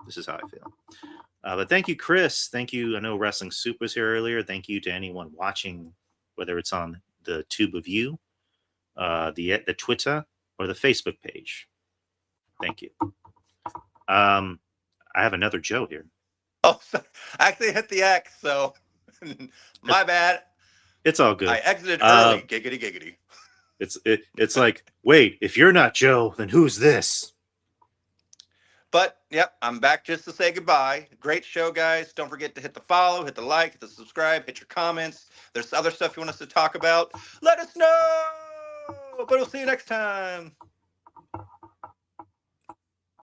This is how I feel. But thank you, Chris. Thank you. I know Wrestling Soup was here earlier. Thank you to anyone watching, whether it's on the Tube of You, the Twitter, or the Facebook page. Thank you. I have another Joe here.
Oh, I actually hit the X, so my bad.
It's all good.
I exited early. Giggity, giggity.
It's like, wait, if you're not Joe, then who's this?
But, yep, I'm back just to say goodbye. Great show, guys. Don't forget to hit the follow, hit the like, hit the subscribe, hit your comments. There's other stuff you want us to talk about. Let us know. But we'll see you next time.